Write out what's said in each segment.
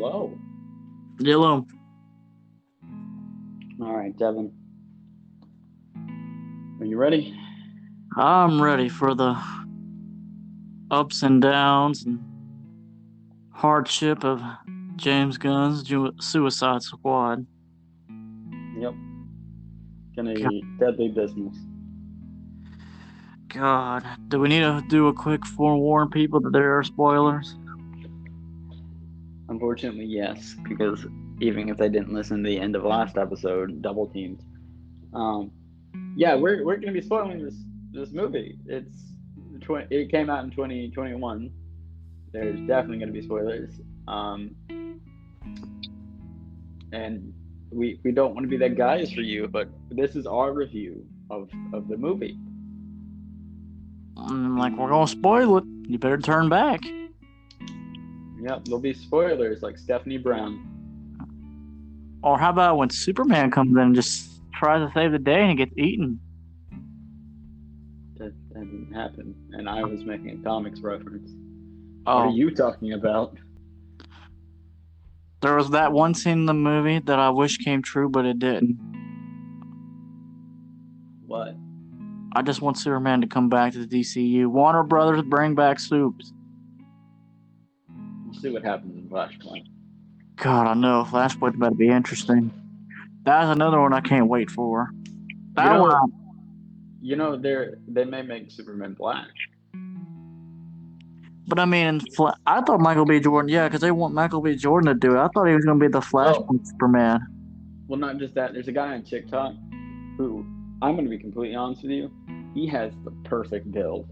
Hello. Yellow. All right, Devin. Are you ready? I'm ready for the ups and downs and hardship of James Gunn's Suicide Squad. Yep. Gonna be deadly business. God, do we need to do a quick forewarn people that there are spoilers? Unfortunately, yes, because even if they didn't listen to the end of last episode, double teamed. Yeah, we're gonna be spoiling this movie. It came out in 2021. There's definitely gonna be spoilers. And we don't want to be that guys for you, but this is our review of the movie. I'm like, we're gonna spoil it. You better turn back. Yep, there'll be spoilers like Stephanie Brown. Or how about when Superman comes in and just tries to save the day and he gets eaten? That didn't happen, and I was making a comics reference. Oh, What are you talking about? there was that one scene in the movie that I wish came true, but it didn't. What? I just want Superman to come back to the DCU. Warner Brothers, bring back Supes. We'll see what happens in Flashpoint. God, I know. Flashpoint's about to be interesting. That's another one I can't wait for. You know, they may make Superman black. But I mean, I thought Michael B. Jordan, because they want Michael B. Jordan to do it. I thought he was going to be the Flashpoint Superman. Well, not just that. There's a guy on TikTok who, I'm going to be completely honest with you, he has the perfect build.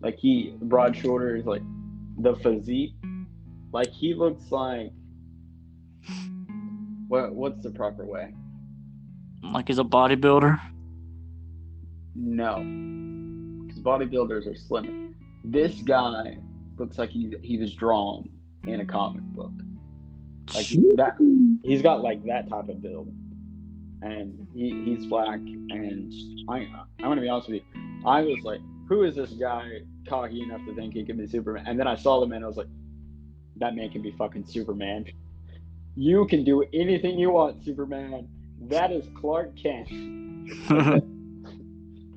Like, broad shoulders, like, the physique. Like, he looks like, what's the proper way? Like he's a bodybuilder? No. Because bodybuilders are slimmer. This guy looks like he was drawn in a comic book. Like that, he's got like that type of build, and he's black. And I'm gonna be honest with you, I was like, who is this guy cocky enough to think he can be Superman? And then I saw the man, I was like, that man can be fucking Superman. You can do anything you want, Superman. That is Clark Kent.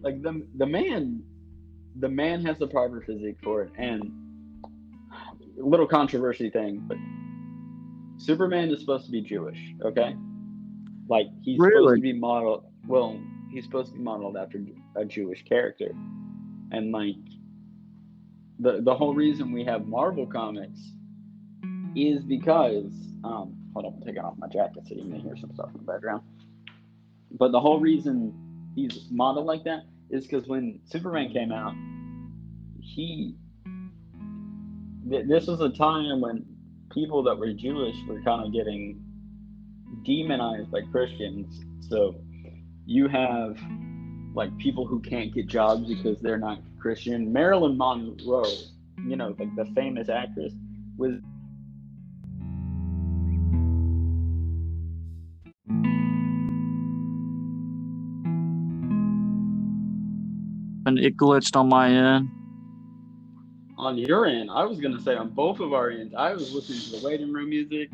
Like the man has the proper physique for it. And a little controversy thing, but Superman is supposed to be Jewish, okay? Like he's supposed to be modeled. Well, he's supposed to be modeled after a Jewish character, and like the whole reason we have Marvel comics is because hold on, I'm taking off my jacket so you can hear some stuff in the background. But the whole reason he's modeled like that is because when Superman came out, this was a time when people that were Jewish were kind of getting demonized by Christians. So you have like people who can't get jobs because they're not Christian. Marilyn Monroe, you know, like the famous actress, was and it glitched on my end. On your end, I was gonna say on both of our ends. I was listening to the waiting room music,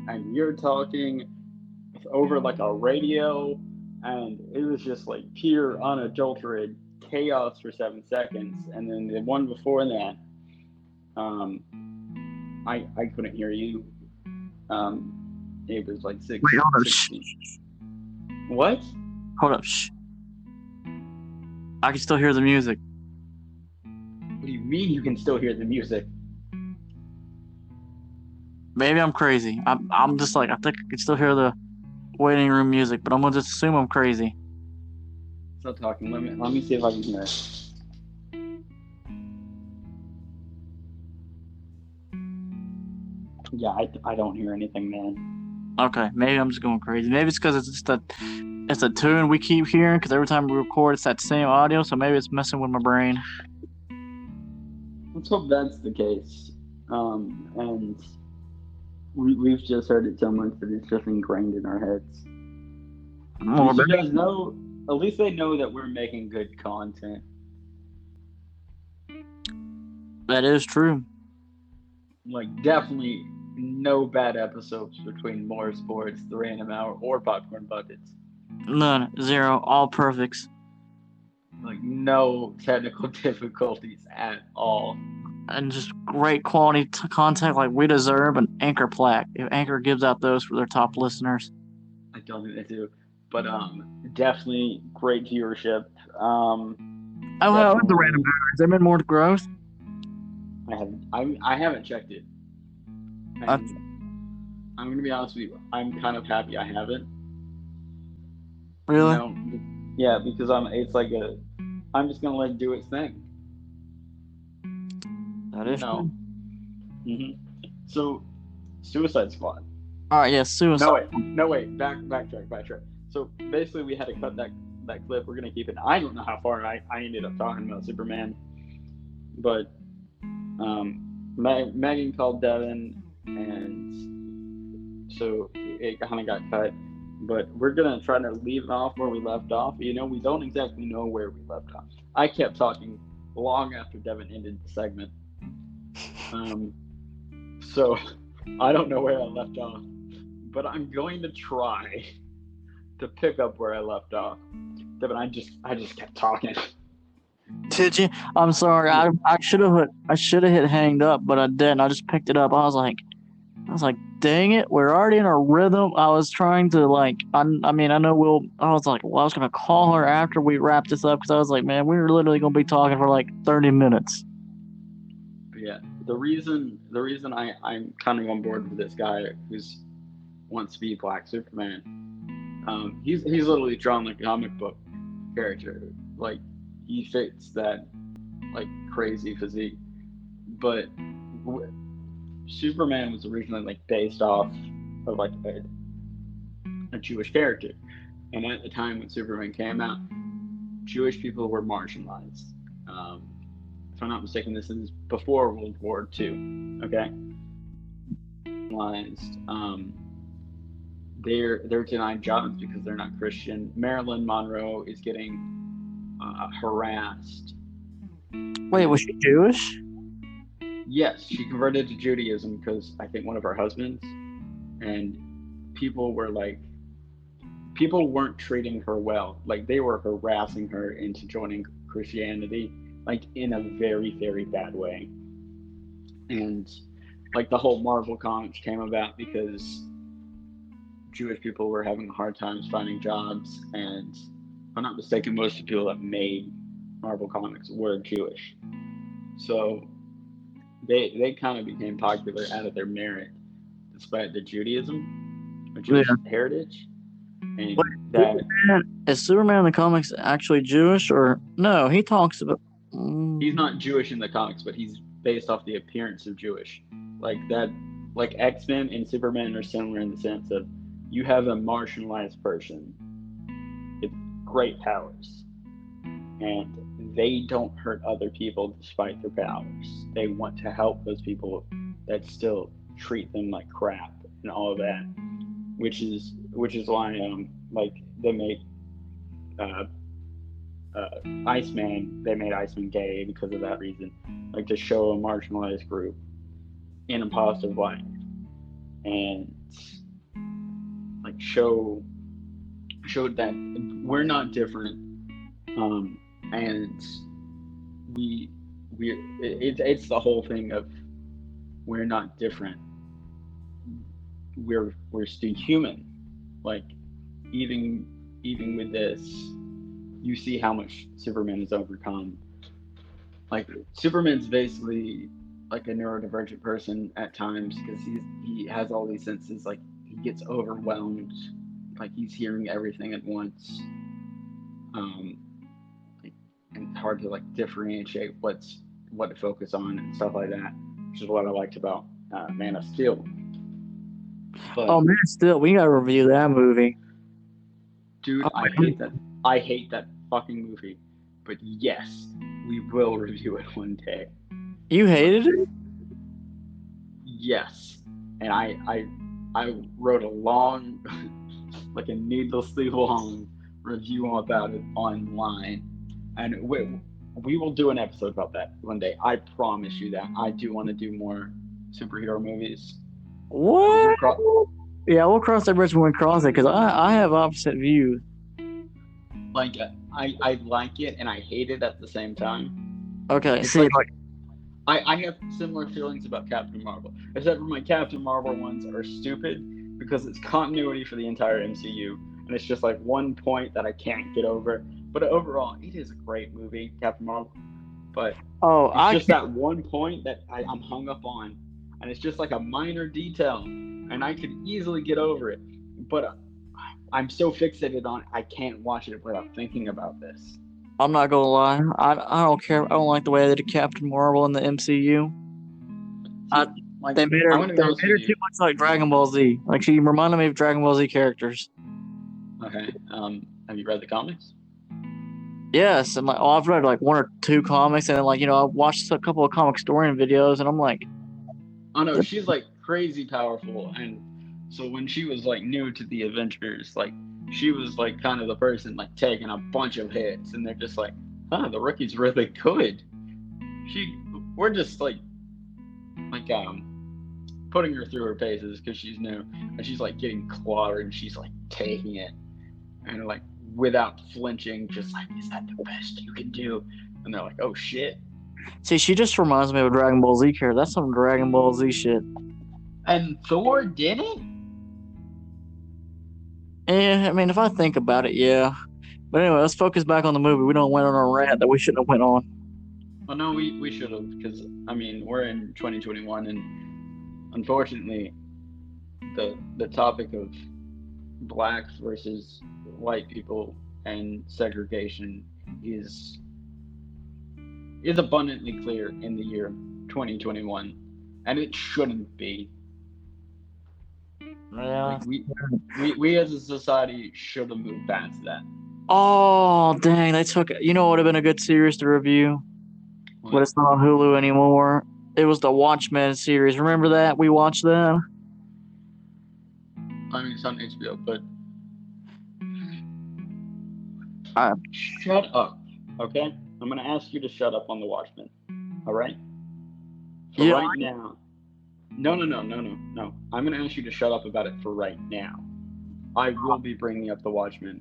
and you're talking over like a radio, and it was just like pure unadulterated chaos for 7 seconds. And then the one before that, I couldn't hear you. It was like 6. Wait, hold up. What? Hold up. Shh. I can still hear the music. What do you mean you can still hear the music? Maybe I'm crazy. I'm just like, I think I can still hear the waiting room music, but I'm gonna just assume I'm crazy. Stop talking. Let me see if I can hear it. Yeah, I don't hear anything, man. Okay, maybe I'm just going crazy. Maybe it's because it's a tune we keep hearing, because every time we record, it's that same audio, so maybe it's messing with my brain. Let's hope that's the case. And we've just heard it so much that it's just ingrained in our heads. You guys know, at least they know that we're making good content. That is true. Like, definitely no bad episodes between More Sports, The Random Hour, or Popcorn Buckets. None, zero, all perfects. Like, no technical difficulties at all. And just great quality content like we deserve an Anchor plaque. If Anchor gives out those for their top listeners. I don't think they do. But definitely great viewership. Oh, how is the Random Hour? Has there been more growth? I haven't checked it. I'm gonna be honest with you. I'm kind of happy I haven't. Really? You know, yeah, because it's like I'm just gonna let it do its thing. That is true. So, Suicide Squad. All right, yeah, Suicide. No wait. Backtrack. So basically, we had to cut that clip. We're gonna keep it. I don't know how far I ended up talking about Superman, but Megan called Devin, and so it kind of got cut. But we're gonna try to leave it off where we left off. You know, we don't exactly know where we left off. I kept talking long after Devin ended the segment. So I don't know where I left off, but I'm going to try to pick up where I left off. Devin, I just kept talking. Did you? I'm sorry. I should have hit hanged up, but I didn't. I just picked it up. I was like, dang it, we're already in a rhythm. I was trying to I was gonna call her after we wrapped this up because I was like, man, we were literally gonna be talking for like 30 minutes. Yeah, the reason I'm kind of on board with this guy who's wants to be Black Superman. He's literally drawn like a comic book character. Like, he fits that like crazy physique, but Superman was originally like based off of like a Jewish character, and at the time when Superman came out, Jewish people were marginalized. If I'm not mistaken, this is before World War II. Okay, marginalized. They're denied jobs because they're not Christian. Marilyn Monroe is getting harassed. Wait, was she Jewish? Yes, she converted to Judaism because I think one of her husbands, and people weren't treating her well. Like, they were harassing her into joining Christianity, like in a very, very bad way. And like the whole Marvel comics came about because Jewish people were having hard times finding jobs, and if I'm not mistaken, most of the people that made Marvel comics were Jewish. So they kind of became popular out of their merit, despite the Judaism, which is heritage. And is Superman in the comics actually Jewish, or no? He talks about. He's not Jewish in the comics, but he's based off the appearance of Jewish. Like that, like X-Men and Superman are similar in the sense of you have a marginalized person with great powers, and they don't hurt other people despite their powers. They want to help those people that still treat them like crap and all of that, which is why like they made Iceman. They made Iceman gay because of that reason, like to show a marginalized group in a positive light, and like showed that we're not different, and it's the whole thing of we're not different. We're still human. Like, even with this, you see how much Superman has overcome. Like, Superman's basically like a neurodivergent person at times because he has all these senses. Like, he gets overwhelmed. Like, he's hearing everything at once. And it's hard to like differentiate what to focus on and stuff like that, which is what I liked about Man of Steel. But, Man of Steel, we gotta review that movie. Dude, I hate that fucking movie. But yes, we will review it one day. You hated it? Yes. And I wrote a long, like a needlessly long review about it online. And we will do an episode about that one day. I promise you that. I do want to do more superhero movies. What? Cro- Yeah, we'll cross that bridge when we cross it, because I have opposite views. Like I like it and I hate it at the same time. Okay, It's see, like like, I have similar feelings about Captain Marvel, except for my Captain Marvel ones are stupid because it's continuity for the entire MCU, and it's just like one point that I can't get over. But overall, it is a great movie, Captain Marvel. But oh, it's I just can't. that one point that I'm hung up on, and it's just like a minor detail, and I could easily get over it. But I'm so fixated on it, I can't watch it without thinking about this. I'm not gonna lie. I don't care. I don't like the way they did Captain Marvel in the MCU. I See, like they made I'm her gonna they be honest made with her too you. much like Dragon Ball Z. Like she reminded me of Dragon Ball Z characters. Okay, have you read the comics? Yes, and like I've read like one or two comics, and then like I watched a couple of comic historian videos, and I'm like, Oh no, she's like crazy powerful, and so when she was like new to the Avengers, like she was like kind of the person like taking a bunch of hits, and they're just like, huh, the rookie's really good. She, we're just putting her through her paces because she's new, and she's like getting clawed, and she's like taking it, and like without flinching, just like, is that the best you can do? And they're like, oh shit. see, she just reminds me of a Dragon Ball Z character. That's some Dragon Ball Z shit. And Thor did it. Yeah, I mean, if I think about it, yeah. But anyway, let's focus back on the movie. We don't went on a rant that we shouldn't have went on. Well, no, we should have, because I mean we're in 2021, and unfortunately, the topic of blacks versus white people and segregation is is abundantly clear in the year 2021, and it shouldn't be. Yeah. Like we as a society should have moved past that. Oh, dang! They took. You know what would have been a good series to review, but What? it's not on Hulu anymore. It was the Watchmen series. Remember that? We watched that. I mean, it's on HBO, but I, shut up, okay? I'm gonna ask you to shut up on the Watchmen. All right? For yeah. right now. No. I'm gonna ask you to shut up about it for right now. I will be bringing up the Watchmen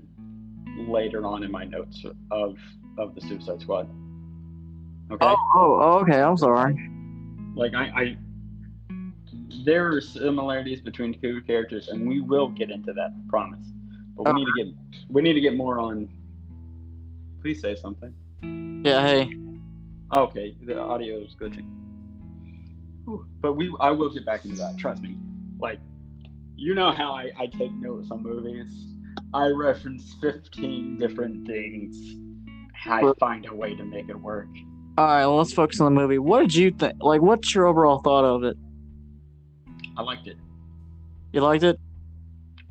later on in my notes of the Suicide Squad. Okay? Okay. I'm sorry. Like I there are similarities between two characters, and we will get into that. I promise. But we need to get more on. Please say something. Yeah. Hey. Okay, the audio is glitching. But I will get back into that. Trust me. Like, you know how I take notes on movies. I reference 15 different things. I find a way to make it work. All right. Well, let's focus on the movie. What did you think? Like, what's your overall thought of it? I liked it. You liked it?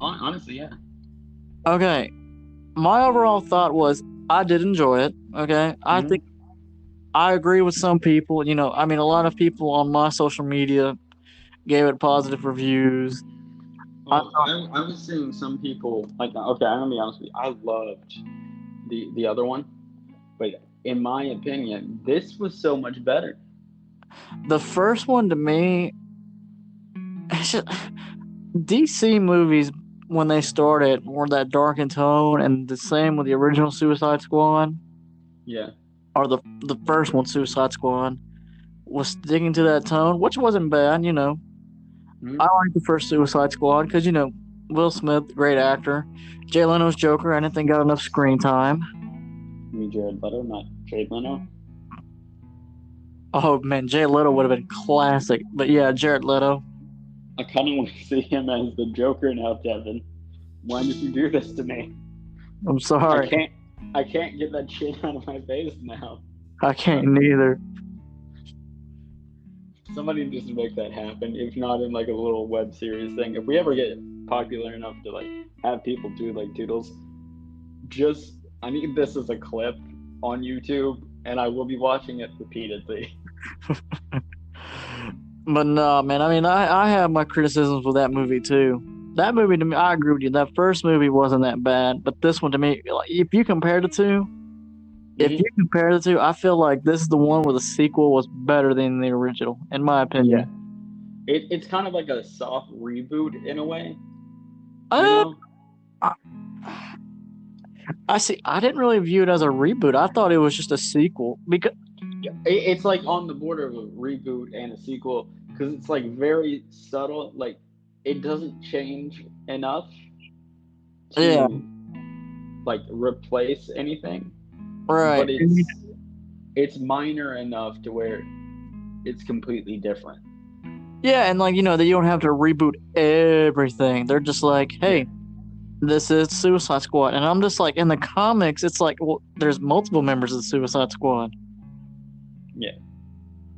Honestly, yeah. Okay. My overall thought was I did enjoy it. Okay. I Mhm. think I agree with some people. I mean, a lot of people on my social media gave it positive reviews. Well, I was seeing some people like, okay, I'm gonna be honest with you. I loved the other one, but in my opinion, this was so much better. The first one to me, DC movies when they started were that dark in tone, and the same with the original Suicide Squad, Yeah. or the first one, Suicide Squad, was sticking to that tone, which wasn't bad. Mhm. I like the first Suicide Squad because Will Smith, great actor. Jay Leno's Joker, I didn't think got enough screen time. You mean Jared Leto, not Jade Leno? Oh man, Jay Leto would have been classic. But yeah, Jared Leto. I kind of want to see him as the Joker now, Devin. Why did you do this to me? I'm sorry. I can't get that chin out of my face now. I can't neither. Somebody needs to make that happen. If not in like a little web series thing. If we ever get popular enough to like have people do like doodles, I need this as a clip on YouTube, and I will be watching it repeatedly. But no, man. I mean, I have my criticisms with that movie too. That movie to me, I agree with you. That first movie wasn't that bad, but this one to me, like, if you compare the two, I feel like this is the one where the sequel was better than the original, in my opinion. it's kind of like a soft reboot in a way, you Uh, know. I, I see. I didn't really view it as a reboot. I thought it was just a sequel because It's like on the border of a reboot and a sequel because it's like very subtle. Like it doesn't change enough yeah, to like replace anything, right. but it's minor enough to where it's completely different. Yeah, and like that you don't have to reboot everything. They're just like, Yeah, hey, this is Suicide Squad, and I'm just like, in the comics, it's like, well, there's multiple members of the Suicide Squad. yeah.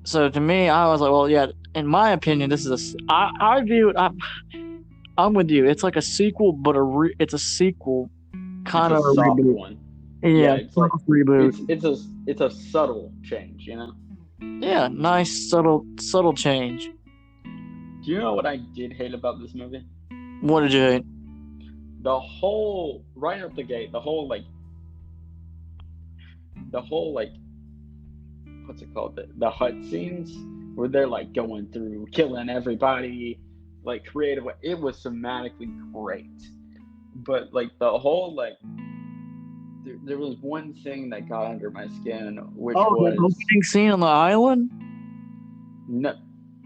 So to me, I was like, well, yeah. In my opinion, this is I view it. I'm with you. It's like a sequel, but it's a sequel, It's kind a of a soft reboot. one. Yeah, Yeah, it's like soft reboot. it's a subtle change. Yeah, nice subtle change. Do you know what I did hate about this movie? What did you hate? The whole right out the gate, the whole like what's it called? The hut scenes where they're like going through killing everybody, like creative. It was thematically great, but like the whole like there was one thing that got under my skin, which Oh, the was opening scene on the island. no.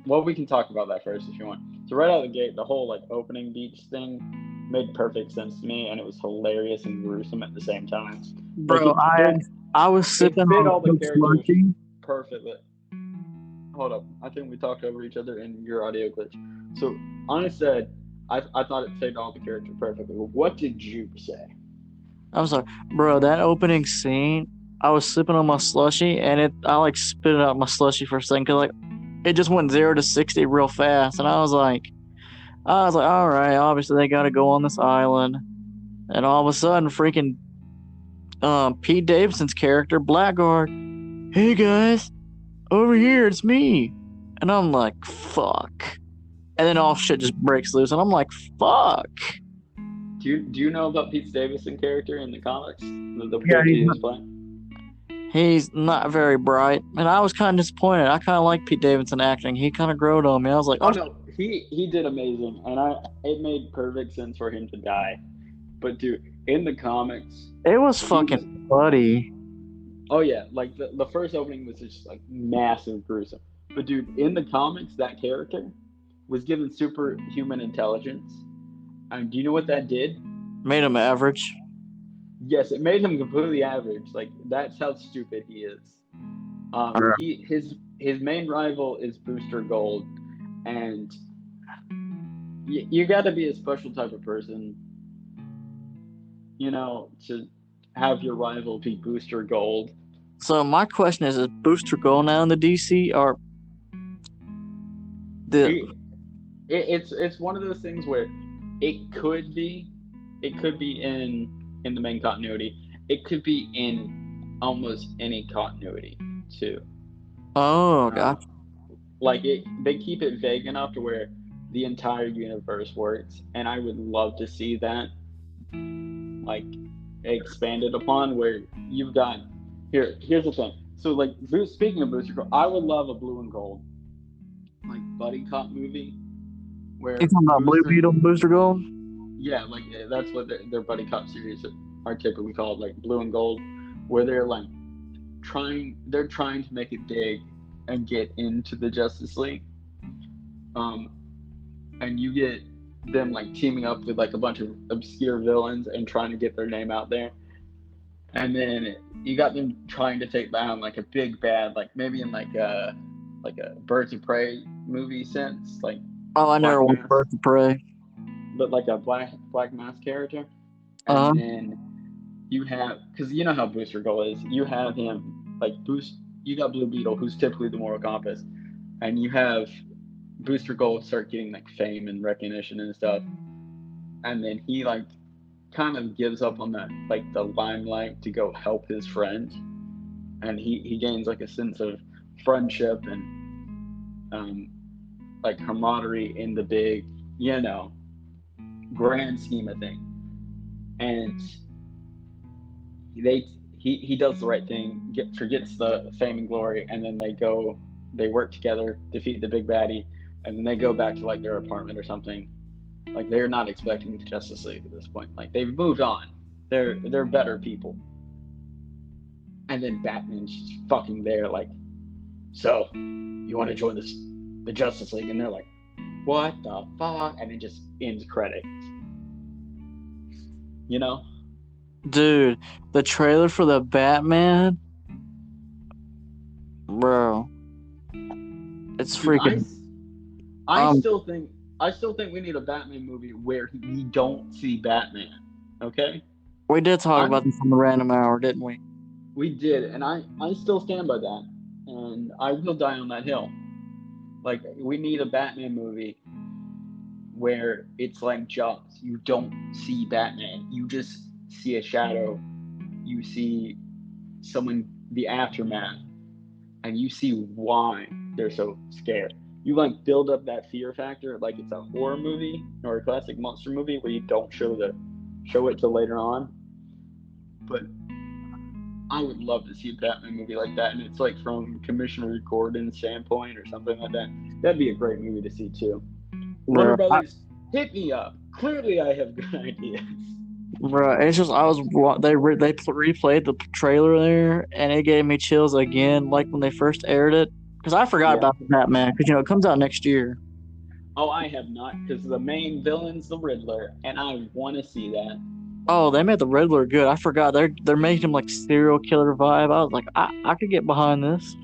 Well, we can talk about that first if you want. So right out of the gate, the whole like opening beach thing made perfect sense to me, and it was hilarious and gruesome at the same time. Like Bro, I was it sipping fit on all the Coke characters Slushy. perfectly. Hold up, I think we talked over each other in your audio glitch. So I said I thought it fit all the characters perfectly. What did you say? I'm sorry, bro. That opening scene, I was sipping on my slushy, and I like spit out my slushy for a second because like it just went 0 to 60 real fast, and I was like, all right, obviously they got to go on this island, and all of a sudden, freaking Pete Davidson's character Blackguard, hey guys, over here, it's me, and I'm like, fuck, and then all shit just breaks loose, and I'm like, fuck. Do you know about Pete Davidson character in the comics? The Yeah, character he was playing. he's not very bright, and I was kind of disappointed. I kind of like Pete Davidson acting. He kind of growed on me. I was like, Oh oh, no, he did amazing, and it made perfect sense for him to die. But dude, in the comics, it was he was fucking buddy. oh yeah, like the first opening was just like massive gruesome. But dude, in the comics, that character was given superhuman intelligence. And do you know what that did? Made him average. Yes, it made him completely average. Like that's how stupid he is. His main rival is Booster Gold, and you got to be a special type of person, to have your rival be Booster Gold. So my question is Booster Gold now in the DC or the? He, it's one of those things where it could be, it could be in the main continuity. It could be in almost any continuity too. Oh, Uh, gotcha. like they keep it vague enough to where the entire universe works, and I would love to see that like expanded upon where you've got here's the thing. So like speaking of Booster Gold, I would love a blue and gold like buddy cop movie You where talking about Blue Booster Beetle, Booster Gold? yeah, like that's what their buddy cop series are typically called, like blue and gold, where they're like trying to make it big and get into the Justice League. Um, and you get them like teaming up with like a bunch of obscure villains and trying to get their name out there. And then you got them trying to take down like a big bad, like maybe in like a Birds of Prey movie sense, like Oh, I never Black watched Mass, Birds of Prey. but like a Black Mass character. Uh, And then you have, because you know how Booster Gold is, you have him like you got Blue Beetle, who's typically the moral compass, and you have Booster Gold start getting like fame and recognition and stuff, and then he like kind of gives up on that like the limelight to go help his friend, and he gains like a sense of friendship and um, like camaraderie in the big, grand scheme of things, and they he does the right thing, forgets the fame and glory, and then they work together, defeat the big baddie, and then they go back to like their apartment or something. Like they're not expecting the Justice League at this point. Like they've moved on. They're better people. And then Batman's just fucking there, like, so you want to join the Justice League? And they're like, what the fuck? And it just ends credits. You know? Dude, the trailer for the Batman, bro, it's Dude, freaking. I still think we need a Batman movie where we don't see Batman. Okay? We did talk about this on the random hour, didn't we? We did, and I still stand by that. And I will die on that hill. Like, we need a Batman movie where it's like Jaws. You don't see Batman. You just see a shadow. You see someone, the aftermath, and you see why they're so scared. You like build up that fear factor like it's a horror movie or a classic monster movie where you don't show it till later on. But I would love to see a Batman movie like that, and it's like from Commissioner Gordon's standpoint or something like that. That'd be a great movie to see too. Warner Brothers, hit me up. Clearly, I have good ideas. Bro, it's just they replayed the trailer there, and it gave me chills again, like when they first aired it. Because I forgot about the Batman, because it comes out next year. Oh, I have not, because the main villain's the Riddler, and I want to see that. Oh, they made the Riddler good. I forgot they're making him like serial killer vibe. I was like, I could get behind this.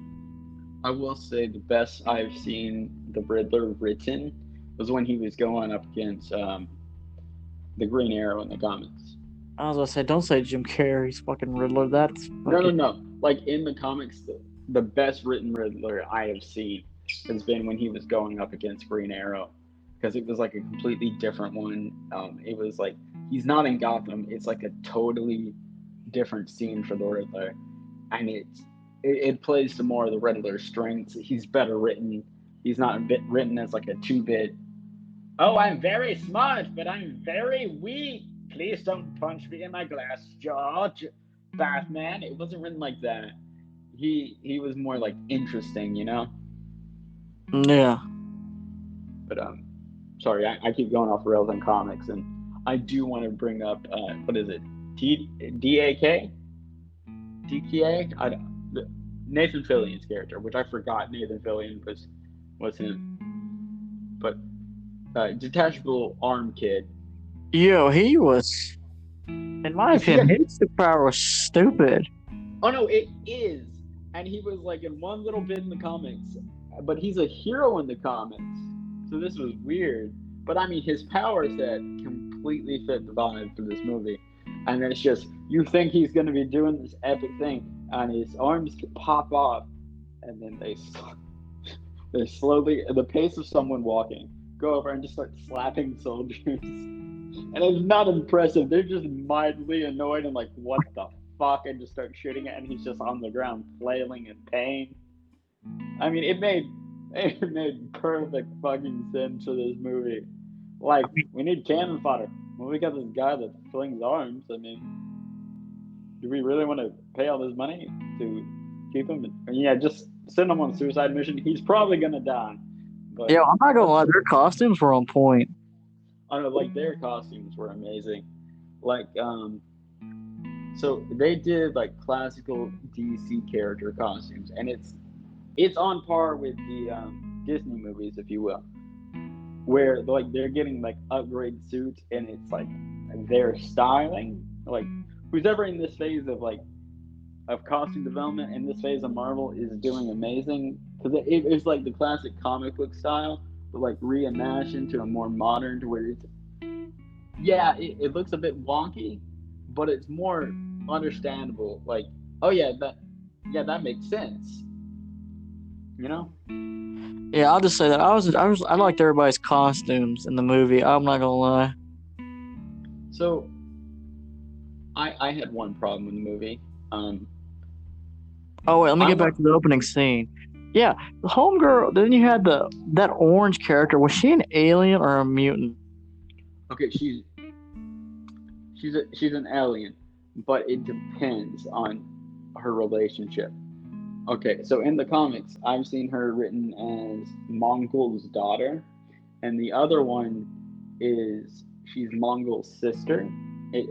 I will say the best I've seen the Riddler written was when he was going up against the Green Arrow in the comics. I was gonna say, don't say Jim Carrey's fucking Riddler. That's fucking... No. Like in the comics, the best written Riddler I have seen has been when he was going up against Green Arrow, because it was like a completely different one. It was like he's not in Gotham. It's like a totally different scene for the Riddler, and it plays to more of the Riddler's strengths. He's better written. He's not written as like a 2-bit. Oh, I'm very smart, but I'm very weak. Please don't punch me in my glass, George. Batman. It wasn't written like that. He was more like interesting, you know? Yeah. But sorry, I keep going off rails on comics, and I do want to bring up what is it? DAK? DKA? Nathan Fillion's character, which I forgot Nathan Fillion was him. But detachable arm kid. Yo, he was, in my opinion, his superpower was stupid. Oh no, it is. And he was like in one little bit in the comics, but he's a hero in the comics. So this was weird. But I mean, his power set completely fit the vibe for this movie. And it's just, you think he's going to be doing this epic thing, and his arms pop off, and then they slowly, at the pace of someone walking, go over and just start slapping soldiers. And it's not impressive. They're just mildly annoyed and like, what the fuck? And just start shooting it, and he's just on the ground flailing in pain. I mean, it made perfect fucking sense for this movie. Like, we need cannon fodder. Well, we got this guy that flings arms. I mean, do we really want to pay all this money to keep him? Yeah, just send him on a suicide mission. He's probably gonna die. But yeah, I'm not gonna lie, their costumes were on point. I don't know, like their costumes were amazing. Like, so they did like classical DC character costumes, and it's on par with the Disney movies, if you will, where like they're getting like upgrade suits, and it's like their styling. Like, who's ever in this phase of costume development and this phase of Marvel is doing amazing, because it's like the classic comic book style, but like reimagined to a more modern, to where it looks a bit wonky, but it's more understandable. Like, oh yeah, that makes sense. You know? Yeah, I'll just say that I liked everybody's costumes in the movie. I'm not gonna lie. So, I had one problem with the movie. Oh wait, let me get back to the opening scene. Yeah, the homegirl. Then you had that orange character. Was she an alien or a mutant? Okay, she's an alien, but it depends on her relationship. Okay, so in the comics, I've seen her written as Mongul's daughter, and the other one is she's Mongul's sister. It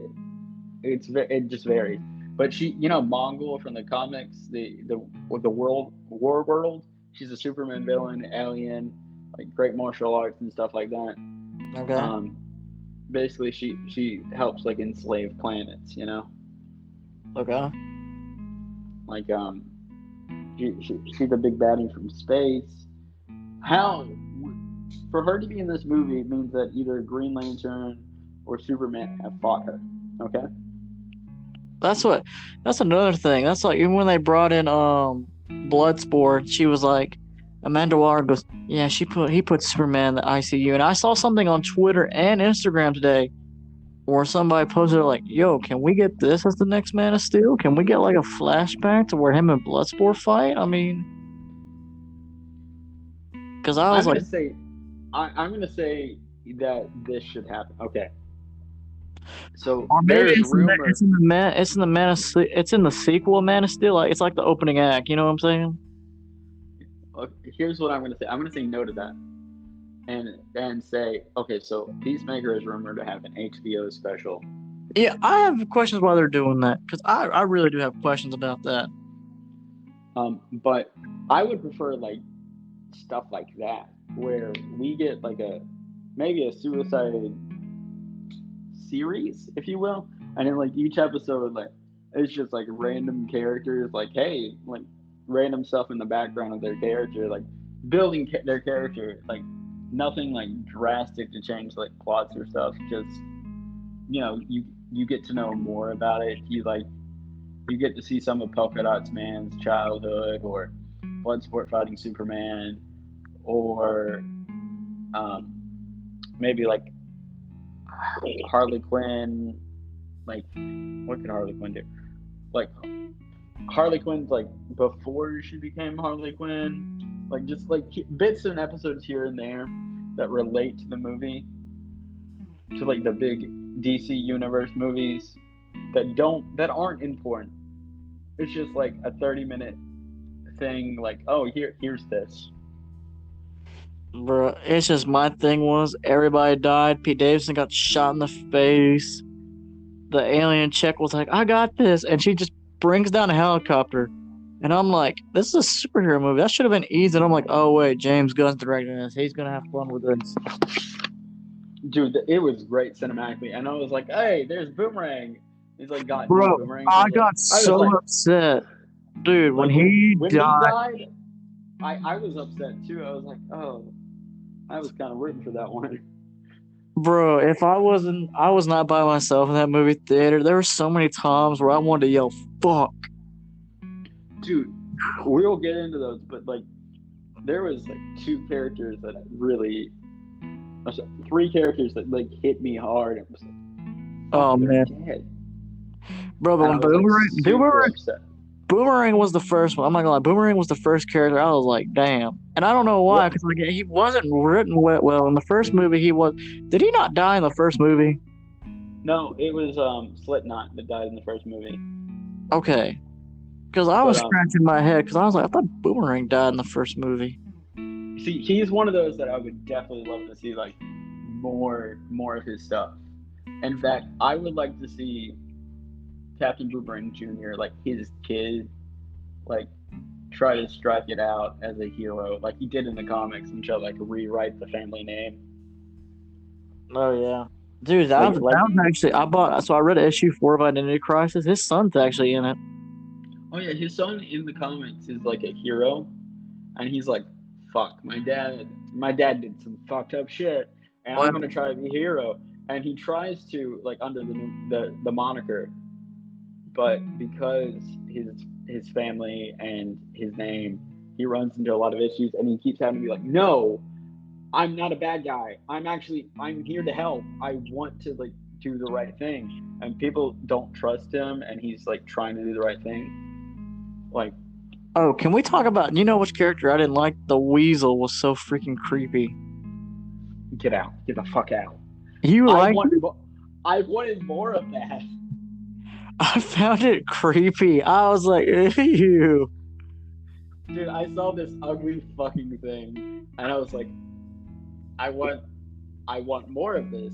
it just varies, but Mongul from the comics, the world. She's a Superman villain, alien, like great martial arts and stuff like that. Okay. Basically, she helps like enslave planets. Okay. Like she's a big baddie from space. How for her to be in this movie means that either Green Lantern or Superman have fought her. Okay. That's another thing. That's like even when they brought in Bloodsport, she was like Amanda Waller goes, yeah, he put Superman in the ICU. And I saw something on Twitter and Instagram today where somebody posted like, yo, can we get this as the next Man of Steel? Can we get like a flashback to where him and Bloodsport fight? I mean, because I was I'm gonna say that this should happen. Okay. So or maybe there's it's in the Man of Steel, it's in the sequel of Man of Steel. Like it's like the opening act. You know what I'm saying? Here's what I'm gonna say. I'm gonna say no to that, and say okay. So Peacemaker is rumored to have an HBO special. Yeah, I have questions why they're doing that because I really do have questions about that. But I would prefer like stuff like that where we get like maybe a Suicide series, if you will, and then like each episode like it's just like random characters, like hey, like random stuff in the background of their character, like building their character, like nothing like drastic to change like plots or stuff. Just you get to know more about it. You get to see some of Polka Dots Man's childhood, or Bloodsport fighting Superman, or maybe like Harley Quinn. Like, what can Harley Quinn do? Like, Harley Quinn's like before she became Harley Quinn. Like, just like bits and episodes here and there that relate to the movie, to like the big DC Universe movies that aren't important. It's just like a 30-minute thing. Like, oh, here's this. Bro, it's just my thing was everybody died. Pete Davidson got shot in the face. The alien chick was like, I got this. And she just brings down a helicopter. And I'm like, this is a superhero movie. That should have been easy. And I'm like, oh, wait, James Gunn's directing this. He's going to have fun with this. Dude, it was great cinematically. And I was like, hey, there's Boomerang. He's like, got Bro, Boomerang. I got so upset. Dude, when he died, I was upset too. I was like, oh, I was kind of rooting for that one. Bro, if I was not by myself in that movie theater, there were so many times where I wanted to yell, fuck. Dude, we'll get into those, but like, there was like three characters that like hit me hard. It was like, oh man, dead. Bro, but when Boomerang was the first one. I'm not gonna lie, Boomerang was the first character. I was like, damn. And I don't know why, because like he wasn't written well in the first movie. Did he not die in the first movie? No, it was Slipknot that died in the first movie. Okay, because I was scratching my head because I was like, I thought Boomerang died in the first movie. See, he's one of those that I would definitely love to see like more of his stuff. In fact, I would like to see Captain Boomerang Jr., like his kid, like try to strike it out as a hero, like he did in the comics, and try like rewrite the family name. Oh yeah, dude, that was actually I read issue 4 of Identity Crisis. His son's actually in it. Oh yeah, his son in the comics is like a hero, and he's like, "Fuck, my dad did some fucked up shit, and I'm gonna try to be a hero." And he tries to like under the moniker. But because his family and his name, he runs into a lot of issues, and he keeps having to be like, no, I'm not a bad guy. I'm here to help. I want to like do the right thing. And people don't trust him, and he's like trying to do the right thing. Like, oh, can we talk about, which character I didn't like? The Weasel was so freaking creepy. Get out. Get the fuck out. I wanted more of that. I found it creepy. I was like, ew. Dude, I saw this ugly fucking thing, and I was like, I want, I want more of this.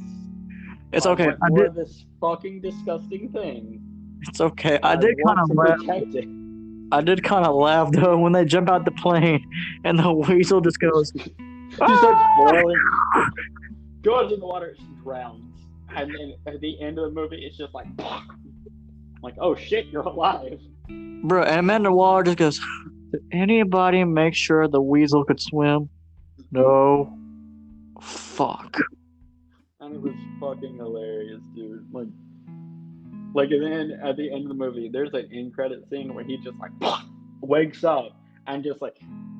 It's I okay. want more of this fucking disgusting thing. It's okay. And I want to protect it. I did kind of laugh though when they jump out the plane and the weasel just goes. She starts boiling, goes in the water, she drowns, and then at the end of the movie, it's just like, oh shit, you're alive. Bro, and Amanda Waller just goes, did anybody make sure the weasel could swim? No. Fuck. And it was fucking hilarious, dude. Like, and then at the end of the movie, there's an end credit scene where he just like wakes up and just like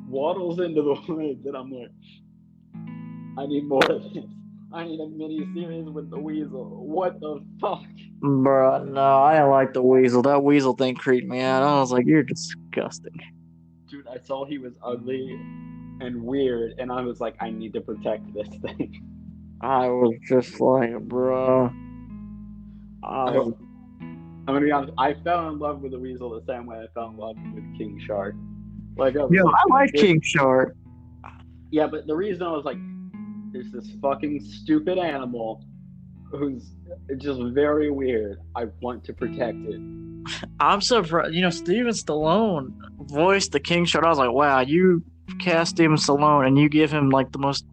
waddles into the woods, and I'm like, I need more of this. I need a mini series with the weasel. What the fuck? Bro, no, I didn't like the weasel. That weasel thing creeped me out. I was like, you're disgusting. Dude, I saw he was ugly and weird, and I was like, I need to protect this thing. I was just like, bro. I'm gonna be honest. I fell in love with the weasel the same way I fell in love with King Shark. Like, I like King Shark. Yeah, but the reason I was like, there's this fucking stupid animal who's just very weird. I want to protect it. I'm surprised. Steven Stallone voiced the King Shark. I was like, wow, you cast Steven Stallone and you give him like the most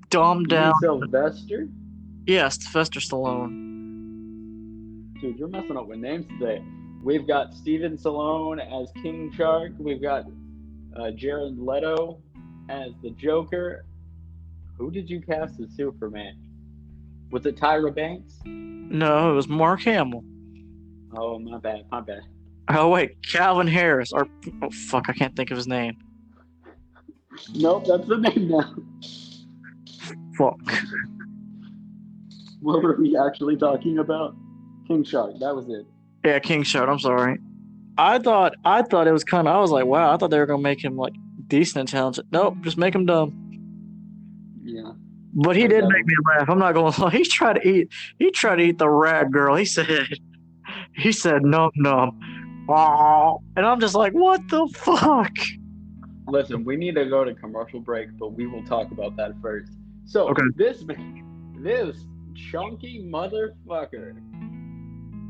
dumbed down. Sylvester? Yes, Sylvester Stallone. Dude, you're messing up with names today. We've got Steven Stallone as King Shark. We've got Jared Leto as the Joker. Who did you cast as Superman? Was it Tyra Banks? No, it was Mark Hamill. Oh, my bad. Oh, wait, Calvin Harris. Oh, fuck, I can't think of his name. Nope, that's the name now. Fuck. What were we actually talking about? King Shark, that was it. Yeah, King Shark, I'm sorry. I thought it was I was like, wow, I thought they were going to make him, like, decent and talented. Nope, just make him dumb. Yeah. But he did make me laugh. I'm not going to lie. He tried to eat the rat girl. He said, num num. And I'm just like, what the fuck? Listen, we need to go to commercial break, but we will talk about that first. So, okay. This chunky motherfucker,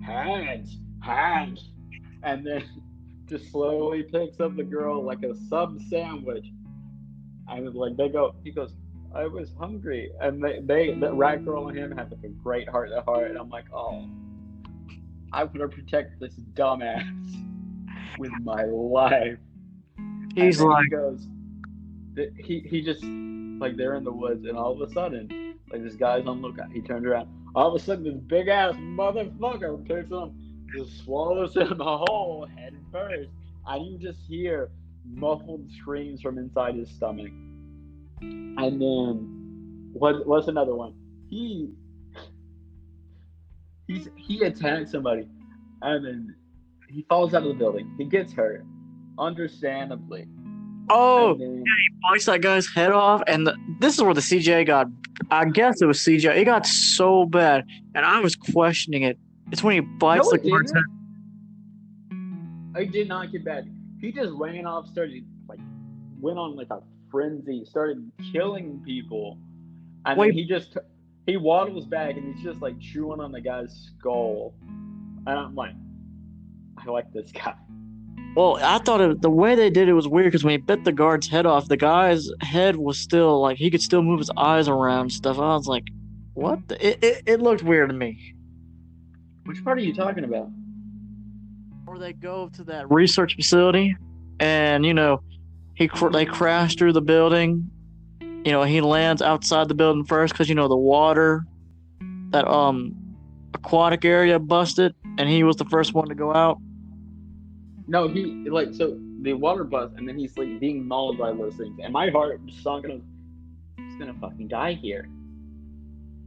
hands, and then just slowly picks up the girl like a sub sandwich. And like he goes, I was hungry, and the rat girl and him have like a great heart to heart, and I'm like, oh, I'm gonna protect this dumbass with my life. He's like, he just like they're in the woods, and all of a sudden, like this guy's on lookout. He turns around. All of a sudden, this big ass motherfucker picks him, just swallows him whole head first, and you just hear muffled screams from inside his stomach. And then what's another one? He attacks somebody, and then he falls out of the building. He gets hurt, understandably. Oh, yeah, he bites that guy's head off, and this is where the CGI got. I guess it was CGI. It got so bad, and I was questioning it. It's when he bites the guy's head. It did not get bad. He just ran off, went on like a frenzy, started killing people, and then he waddles back and he's just like chewing on the guy's skull, and I'm like, I like this guy. Well, I thought the way they did it was weird because when he bit the guard's head off, the guy's head was still like he could still move his eyes around and stuff. I was like, what? It looked weird to me. Which part are you talking about? Where they go to that research facility, and they crash through the building. He lands outside the building first because the water, that aquatic area busted, and he was the first one to go out. No, so the water bust, and then he's like being mauled by those things, and my heart sunk, and he's gonna fucking die here.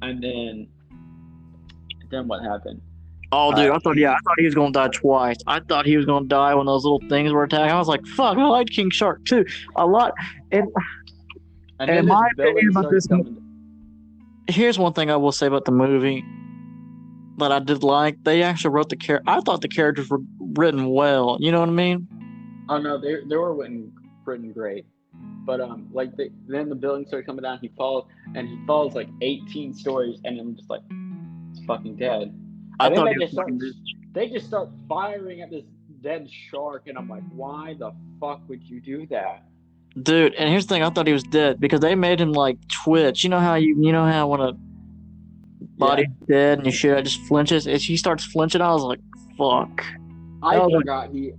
And then what happened? Oh, dude, I thought he was gonna die twice. I thought he was gonna die when those little things were attacking. I was like, fuck, I like King Shark too a lot. And in my opinion about this, here's one thing I will say about the movie that I did like. They actually wrote I thought the characters were written well. You know what I mean? Oh no, they were written pretty great. But then the building started coming down. He falls like 18 stories, and I'm just like, it's fucking dead. I And then thought they just start firing at this dead shark, and I'm like, why the fuck would you do that? dude, and here's the thing, I thought he was dead because they made him like twitch. You know how when a body's dead and your shit just flinches? If he starts flinching, I was like, fuck. I forgot he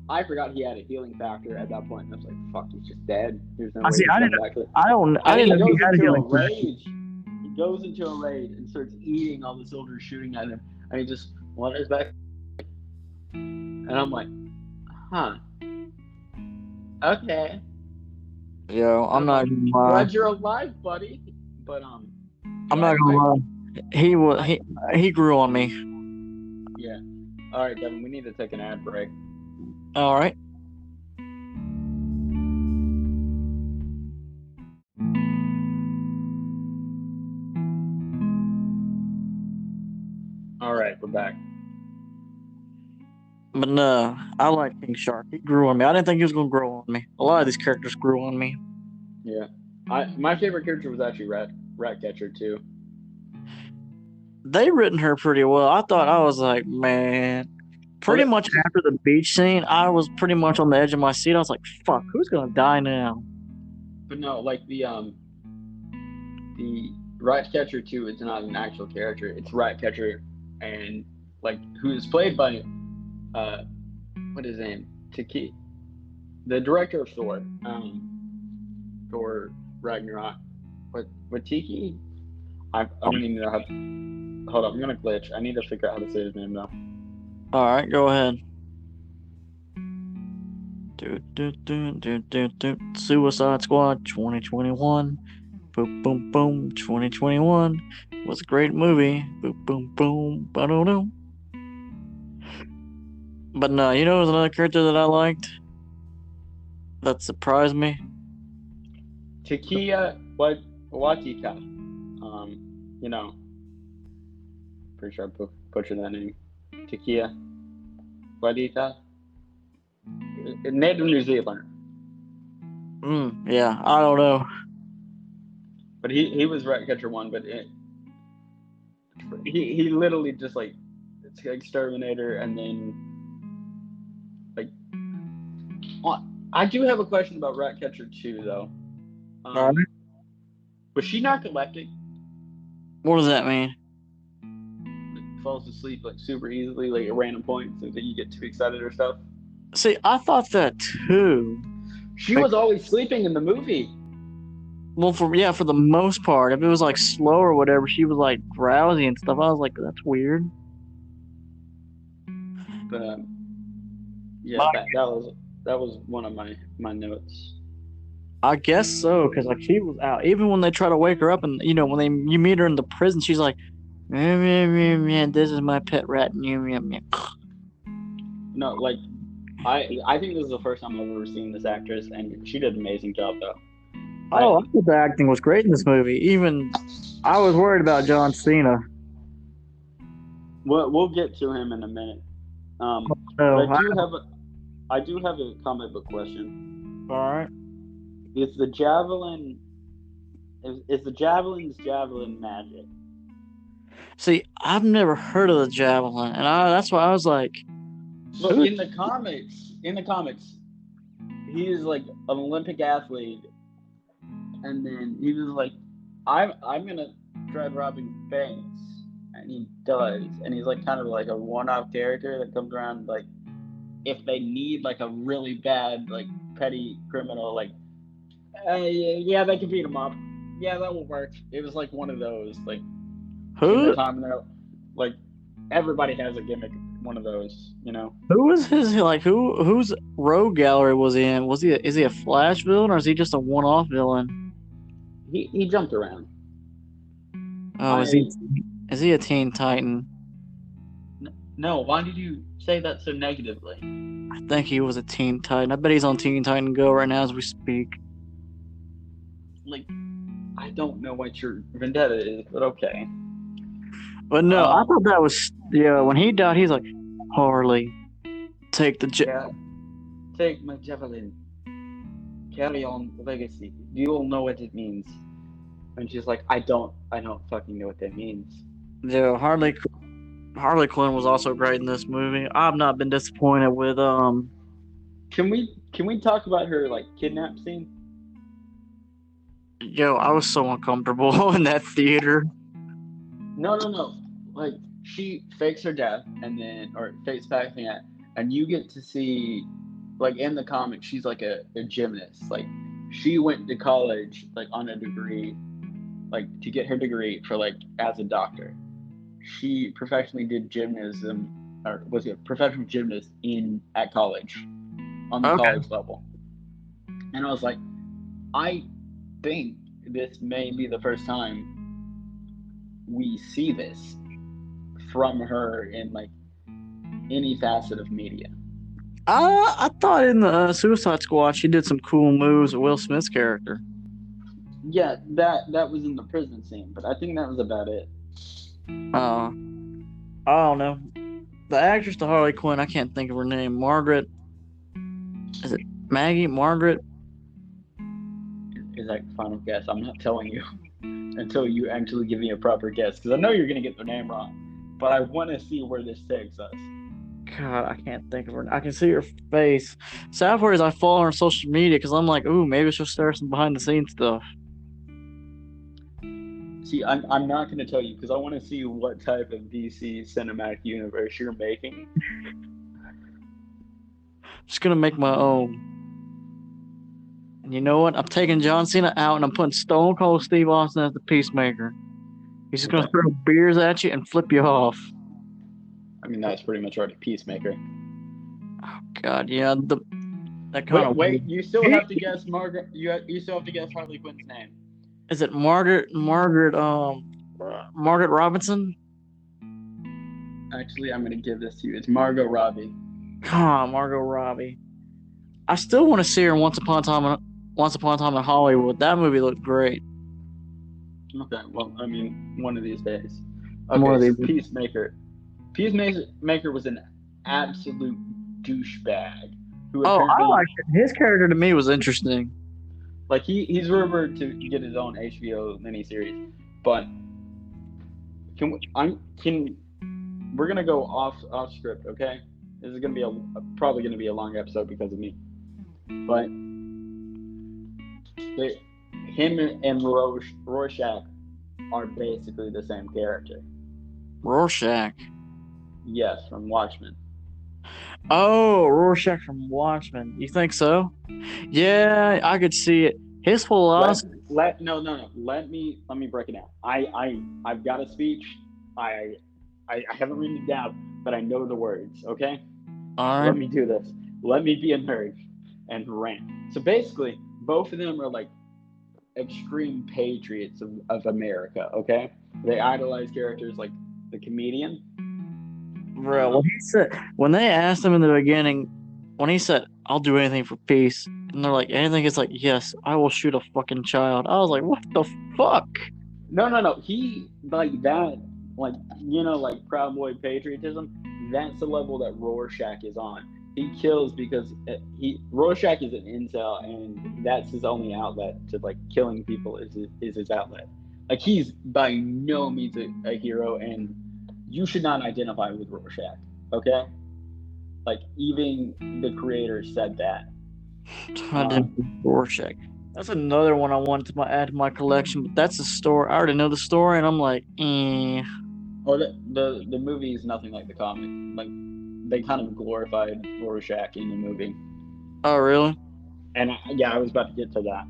had a healing factor at that point, and I was like, fuck, he's just dead. There's no way See, I he's didn't coming back to it. I didn't know he had a healing factor. Rage. He goes into a rage and starts eating all the soldiers shooting at him, and he just wanders back. And I'm like, huh. Okay. Yo, I'm not gonna lie. Glad you're alive, buddy. But I'm not gonna lie. He grew on me. Yeah. All right, Devin, we need to take an ad break. All right. All right, we're back. But no, I like King Shark. He grew on me. I didn't think he was gonna grow on me. A lot of these characters grew on me. Yeah. My favorite character was actually Ratcatcher too. They written her pretty well. I was like, man. Pretty much after the beach scene, I was pretty much on the edge of my seat. I was like, fuck, who's gonna die now? But no, like the Ratcatcher 2 is not an actual character. It's Ratcatcher, and like who's played by what is his name? Taki, the director of Thor, Thor Ragnarok. What Tiki? I don't even know how. Hold up, I'm gonna glitch. I need to figure out how to say his name though. All right, go ahead. Suicide Squad 2021. Boom, boom, boom. 2021 was a great movie. Boom, boom, boom. Ba-do-do. But no, you know, there's another character that I liked that surprised me. Takia Watika. You know, pretty sure I butchered that name. Takia Watika. Native New Zealander. Yeah, I don't know. But he was Ratcatcher 1, but he literally just like it's like Exterminator, and then like I do have a question about Ratcatcher 2 though. Was she narcoleptic? What does that mean? Falls asleep like super easily, like at random points, and then you get too excited or stuff. See, I thought that too. She was always sleeping in the movie. Well, for the most part, if it was like slow or whatever, she was like drowsy and stuff. I was like, that's weird. But that was one of my notes. I guess so, because like she was out. Even when they try to wake her up, and you know when you meet her in the prison, she's like, "This is my pet rat." No, like I think this is the first time I've ever seen this actress, and she did an amazing job though. I thought the acting was great in this movie. Even I was worried about John Cena. We'll get to him in a minute. I do have a comic book question. All right. Is the javelin's javelin magic? See, I've never heard of the javelin, and that's why I was like, look, in the comics, he is like an Olympic athlete, and then he was like, I'm gonna try robbing banks, and he does, and he's like kind of like a one-off character that comes around like if they need like a really bad like petty criminal, like yeah, they can beat him up. Yeah, that will work. It was like one of those like who? Time like everybody has a gimmick, one of those, you know. Who was whose rogue gallery was he in? Is he a Flash villain or is he just a one-off villain? He jumped around. Oh, is he a Teen Titan? No, why did you say that so negatively? I think he was a Teen Titan. I bet he's on Teen Titan Go right now as we speak. Like, I don't know what your vendetta is, but okay. But no, I thought that was when he died, he's like, Harley, take the take my javelin. carry on legacy. You all know what it means. And she's like, I don't fucking know what that means. Yeah, Harley Quinn was also great in this movie. I've not been disappointed with Can we talk about her like kidnap scene? Yo, I was so uncomfortable in that theater. No. Like she fakes her death and then or fakes passing it, and you get to see like in the comic she's like a gymnast. Like she went to college like on a degree, like to get her degree for like as a doctor. She professionally did gymnasm or was a professional gymnast in at college on the Okay. college level. And I was like, I think this may be the first time we see this from her in like any facet of media. I thought in the Suicide Squad she did some cool moves with Will Smith's character. Yeah, that was in the prison scene, but I think that was about it. Uh, I don't know. The actress to Harley Quinn, I can't think of her name. Margaret. Is it Maggie? Margaret? Is that final guess? I'm not telling you until you actually give me a proper guess because I know you're gonna get their name wrong, but I want to see where this takes us. God, I can't think of her. I can see her face. Sad part is I follow her on social media because I'm like, ooh, maybe she'll share some behind the scenes stuff. See, I'm not going to tell you because I want to see what type of DC cinematic universe you're making. I'm just gonna make my own. And you know what? I'm taking John Cena out and I'm putting Stone Cold Steve Austin as the Peacemaker. He's just gonna Okay. throw beers at you and flip you off. I mean, that's pretty much already Peacemaker. God, yeah, that kind of Wait, you still have to guess Margaret. You still have to guess Harley Quinn's name. is it Margaret Robinson? Actually, I'm going to give this to you. It's Margot Robbie. Come on, Margot Robbie. I still want to see her in Once Upon a Time in Hollywood. That movie looked great. Okay, well, I mean, one of these days. One of Okay, so these. Peacemaker. Peacemaker was an absolute douchebag who Oh, I apparently, liked it. His character to me was interesting. like, he's rumored to get his own HBO miniseries, but we're gonna go off script, okay? This is gonna be probably gonna be a long episode because of me, but him and Rorschach are basically the same character. Rorschach. Yes, from Watchmen. Oh, Rorschach from Watchmen. You think so? Yeah, I could see it. His philosophy. No. Let me break it down. I've got a speech. I haven't written it down, but I know the words. Okay. All Let right. me do this. Let me be a nerd and rant. So basically, both of them are like extreme patriots of America. Okay. They idolize characters like the comedian. Bro, when they asked him in the beginning, when he said, "I'll do anything for peace," and they're like, "Anything," it's like, "Yes, I will shoot a fucking child." I was like, "What the fuck?" No. He like that, like like Proud Boy patriotism. That's the level that Rorschach is on. He kills because Rorschach is an incel, and that's his only outlet to like killing people is his outlet. Like he's by no means a hero, and you should not identify with Rorschach. Okay, like even the creator said that. I didn't Rorschach. That's another one I wanted to add to my collection, but that's a story. I already know the story, and I'm like, eh. Oh, the movie is nothing like the comic. Like they kind of glorified Rorschach in the movie. Oh, really? And I was about to get to that.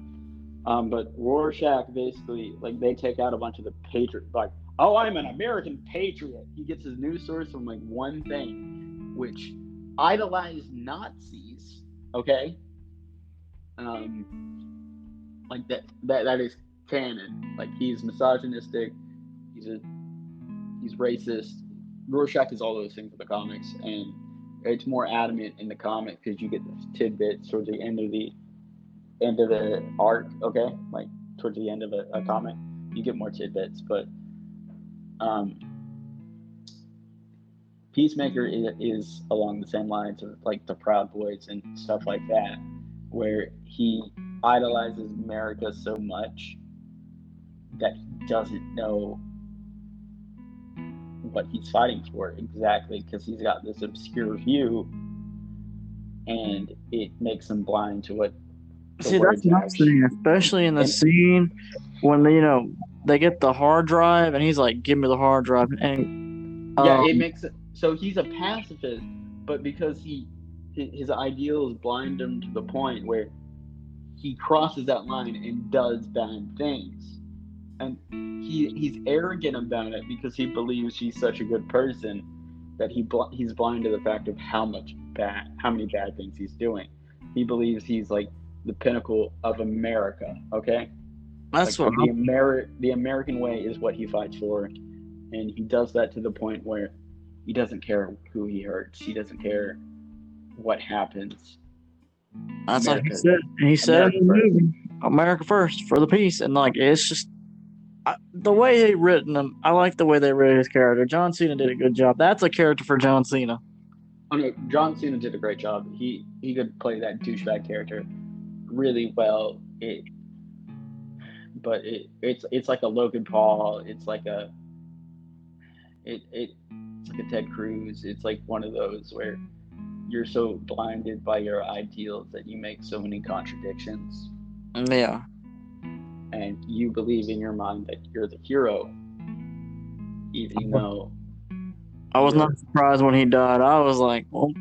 But Rorschach basically, like, they take out a bunch of the patriot, like, oh, I'm an American patriot. He gets his news source from like one thing, which idolized Nazis. Okay, like that is canon. Like he's misogynistic. He's racist. Rorschach is all those things in the comics, and it's more adamant in the comic because you get those tidbits towards the end of the arc. Okay, like towards the end of a comic, you get more tidbits. But Peacemaker is along the same lines of like the Proud Boys and stuff like that, where he idolizes America so much that he doesn't know what he's fighting for exactly, because he's got this obscure view, and it makes him blind to what the See, that's words what I'm actually. saying, especially in the And scene when they get the hard drive, and he's like, "Give me the hard drive," and yeah, it makes it so he's a pacifist, but because his ideals blind him to the point where he crosses that line and does bad things, and he's arrogant about it because he believes he's such a good person that he's blind to the fact of how many bad things he's doing. He believes he's like the pinnacle of America. Okay, that's like what the American way is what he fights for, and he does that to the point where he doesn't care who he hurts. He doesn't care what happens. that's what he America, said. And he said America in the first. movie, "America first for the peace," and like it's just the way they written him. I like the way they wrote his character. John Cena did a good job. That's a character for John Cena. Oh no, John Cena did a great job. He could play that douchebag character really well. It's like a Logan Paul. It's like it's like a Ted Cruz. It's like one of those where you're so blinded by your ideals that you make so many contradictions, Yeah. and you believe in your mind that you're the hero, even though I was you're not surprised when he died. I was like, well,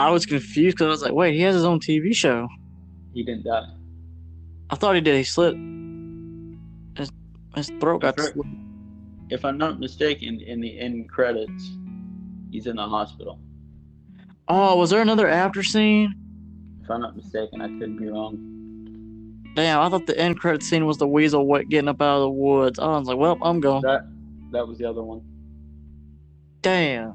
I was confused because I was like, wait, he has his own TV show. he didn't die. I thought he did. He slit his throat got If, slit. if I'm not mistaken, in the end credits, he's in the hospital. Oh, was there another after scene? If I'm not mistaken, I could be wrong. Damn, I thought the end credit scene was the weasel getting up out of the woods. I was like, well, I'm going. That was the other one. Damn.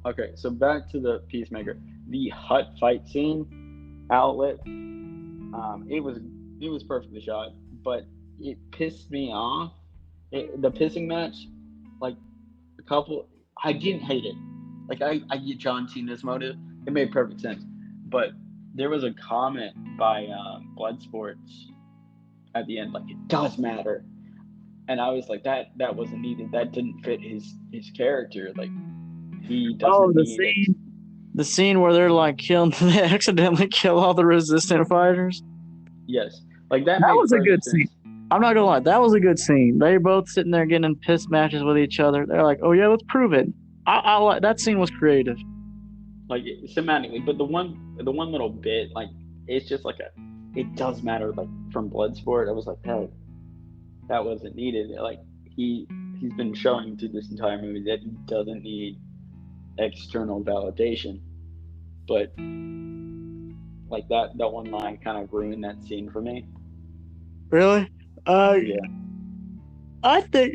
Okay, so back to the Peacemaker. The hut fight scene, outlet, it was perfectly shot, but it pissed me off. The pissing match, like I didn't hate it. Like I get John Cena's motive. It made perfect sense, but there was a comment by Bloodsports at the end, like it does matter, and I was like that wasn't needed. That didn't fit his character. Like he doesn't need it. The scene where they're like killing, they accidentally kill all the resistant fighters. Yes, like that was a perfect good sense. scene. I'm not gonna lie, that was a good scene. They both sitting there getting in piss matches with each other. They're like, "Oh yeah, let's prove it." I like that scene was creative. Like semantically, but the one little bit, like it's just like it does matter. Like from Bloodsport, I was like, hey, that wasn't needed. Like he's been showing through this entire movie that he doesn't need external validation, but like that one line kind of ruined that scene for me. Really? Yeah. I think.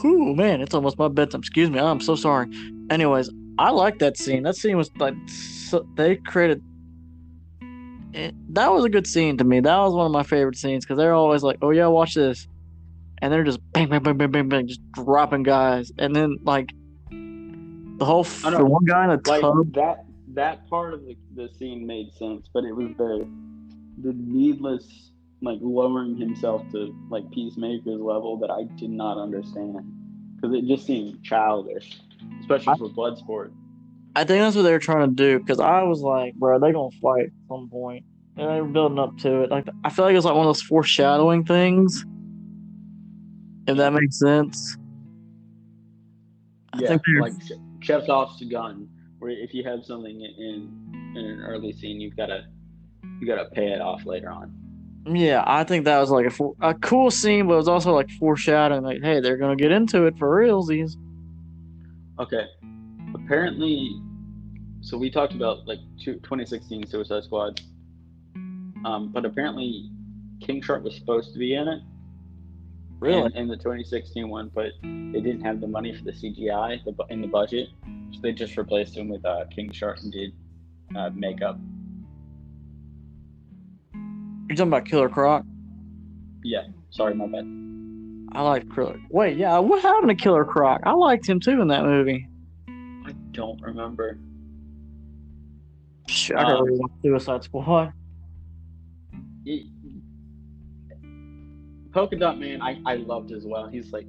Oh man, it's almost my bedtime. Excuse me. I'm so sorry. Anyways, I like that scene. That scene was like they created. That was a good scene to me. That was one of my favorite scenes because they're always like, "Oh yeah, watch this," and they're just bang, bang, bang, bang, bang, bang, just dropping guys, and then like the one guy in the tub. That part of the scene made sense, but it was the needless like lowering himself to like Peacemaker's level that I did not understand, because it just seemed childish, especially for Bloodsport. I think that's what they were trying to do, because I was like, bro, they're gonna fight at some point, and they were building up to it. Like I feel like it's like one of those foreshadowing things, if that makes sense. Yeah, like Chekhov's gun, where if you have something in an early scene, you gotta pay it off later on. Yeah, I think that was like a cool scene, but it was also like foreshadowing, like, hey, they're gonna get into it for realsies. Okay, apparently, so we talked about like 2016 Suicide Squad, but apparently King Shark was supposed to be in it. Really? In the 2016 one, but they didn't have the money for the CGI in the budget, so they just replaced him with King Shark and did makeup. You're talking about Killer Croc? Yeah, sorry, my bad. I like Killer. Wait, yeah, what happened to Killer Croc? I liked him too in that movie. I don't remember. Shit, I gotta rewatch Suicide Squad. it, Polka Dot Man, I loved as well. He's like,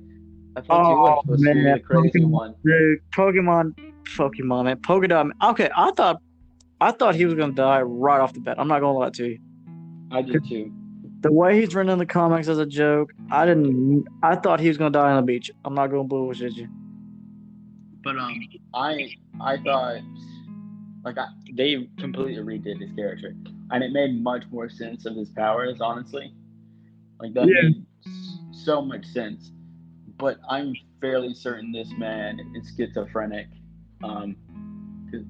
I thought you were Oh supposed to be man, the crazy Pokemon, one. dude, Pokemon, man, Polka Dot. Okay, I thought he was gonna die right off the bat. I'm not gonna lie to you. I did too. The way he's written in the comics as a joke, I didn't. I thought he was gonna die on the beach. I'm not gonna bullshit you. But I thought like they completely redid his character, and it made much more sense of his powers. Honestly, like that Yeah. made so much sense. But I'm fairly certain this man is schizophrenic. 'Cause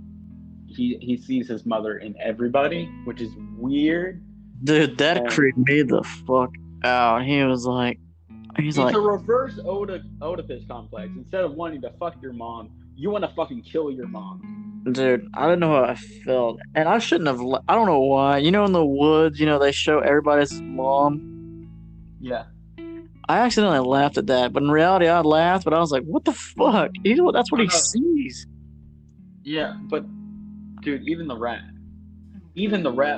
he sees his mother in everybody, which is weird. Dude, that And creeped me the fuck out. He's like, it's a reverse Oedipus complex. Instead of wanting to fuck your mom, you want to fucking kill your mom. dude, I don't know how I felt, and I shouldn't have. I don't know why. You know, in the woods, they show everybody's mom. Yeah. I accidentally laughed at that, but in reality, I laughed. But I was like, "What the fuck?" That's what he sees. Yeah, but dude, even the rat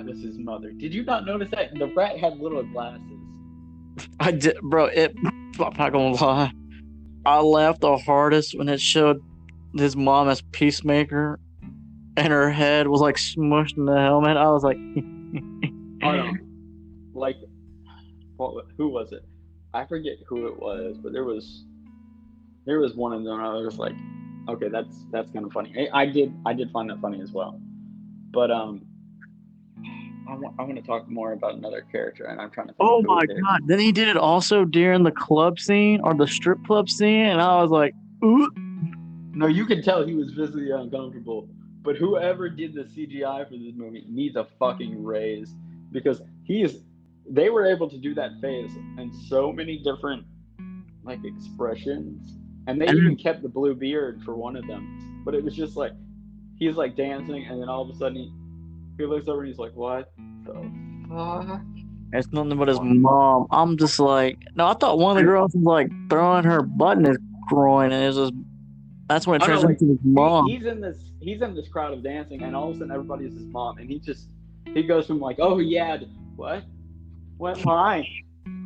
was his mother. Did you not notice that the rat had little glasses? I did, bro. I'm not gonna lie. I laughed the hardest when it showed his mom as Peacemaker, and her head was like smushed in the helmet. I was like, Oh no, like, who was it? I forget who it was, but there was one of them. I was like, okay, that's kind of funny. I did find that funny as well, but I want to talk more about another character, and I'm trying to think. oh of who my it is. god! Then he did it also during the club scene or the strip club scene, and I was like, ooh. No, you can tell he was visibly uncomfortable. But whoever did the CGI for this movie needs a fucking raise, because they were able to do that face and so many different like expressions, and they even kept the blue beard for one of them. But it was just like he's like dancing, and then all of a sudden he looks over and he's like, "What the fuck?" It's nothing but his mom. I'm just like, no, I thought one of the girls was like throwing her butt in his groin, and it's just that's when it turns into his mom. He's in this crowd of dancing, and all of a sudden everybody's his mom, and he goes from like, "Oh yeah, what? Why?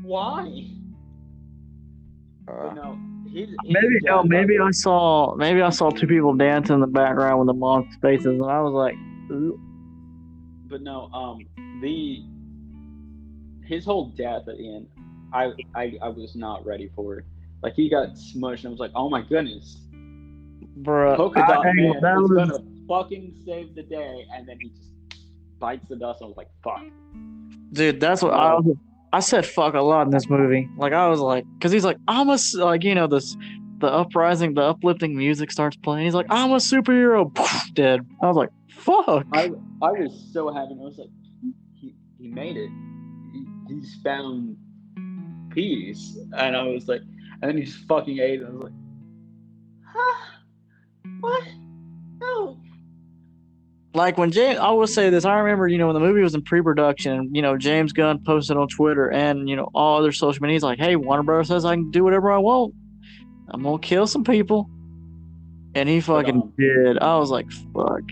Why?" No, maybe I saw two people dancing in the background with the mom's faces, and I was like, ooh. But no, his whole death at the end, I was not ready for it. Like he got smushed, and I was like, "Oh my goodness, bro, Polka Dot Man is gonna fucking save the day," and then he just bites the dust. And I was like, "Fuck." Dude, that's what I said. Fuck a lot in this movie. Like I was like, because he's like, I'm a the uprising, the uplifting music starts playing. He's like, I'm a superhero. Dead. I was like, fuck. I was so happy. I was like, he made it. He's found peace, and I was like, and then he just fucking ate it. I was like, huh? What? No. Like when I will say this, I remember, when the movie was in pre-production, James Gunn posted on Twitter and, all other social media, he's like, hey, Warner Bros. Says I can do whatever I want. I'm going to kill some people. And he fucking did. I was like, fuck.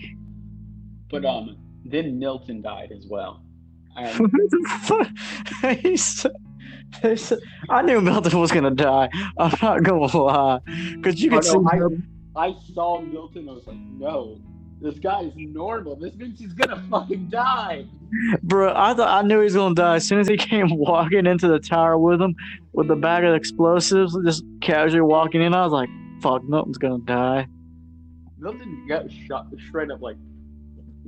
But then Milton died as well. And I knew Milton was going to die. I'm not going to lie. Because you could see I saw Milton. I was like, no. This guy is normal. This means he's gonna fucking die. Bro, I knew he was gonna die as soon as he came walking into the tower with him, with the bag of explosives, just casually walking in. I was like, "Fuck, Milton's gonna die." Milton got shot straight up, like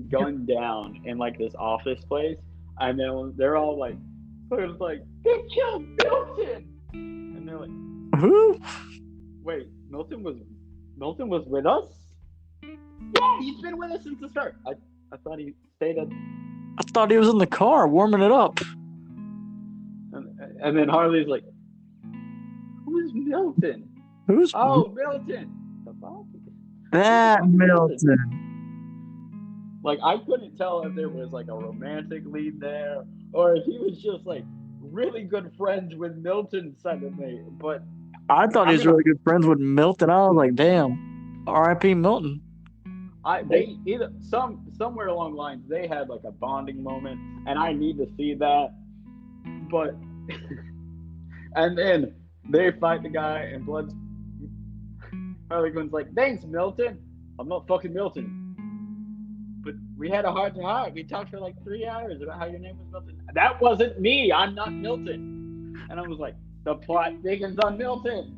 going down in like this office place, and then they're all like, "They killed Milton," and they're like, "Who? Wait, Milton was with us." Yeah, he's been with us since the start. I thought he stayed at. I thought he was in the car warming it up. And then Harley's like, "Who's Milton? Milton? The fuck? That Milton." Like I couldn't tell if there was like a romantic lead there, or if he was just like really good friends with Milton suddenly. But I thought he was really good friends with Milton. I was like, "Damn, R.I.P. Milton." Somewhere along the lines they had like a bonding moment, and I need to see that. But and then they fight the guy, and Blood's Harley Quinn's like, "Thanks, Milton. I'm not fucking Milton, but we had a heart to heart. We talked for like 3 hours about how your name was Milton. That wasn't me. I'm not Milton." And I was like, "The plot thickens on Milton."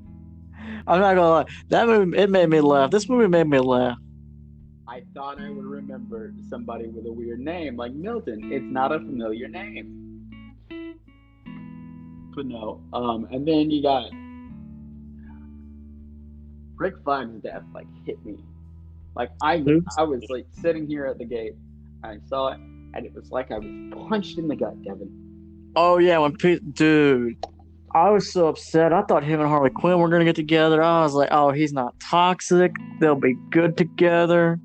I'm not gonna lie. That movie, it made me laugh. This movie made me laugh. I thought I would remember somebody with a weird name like Milton. It's not a familiar name. But no. And then you got Rick Flagg's death. Like hit me. Like I was like sitting here at the gate. I saw it, and it was like I was punched in the gut, Devin. Oh yeah, when dude, I was so upset. I thought him and Harley Quinn were gonna get together. I was like, oh, he's not toxic. They'll be good together.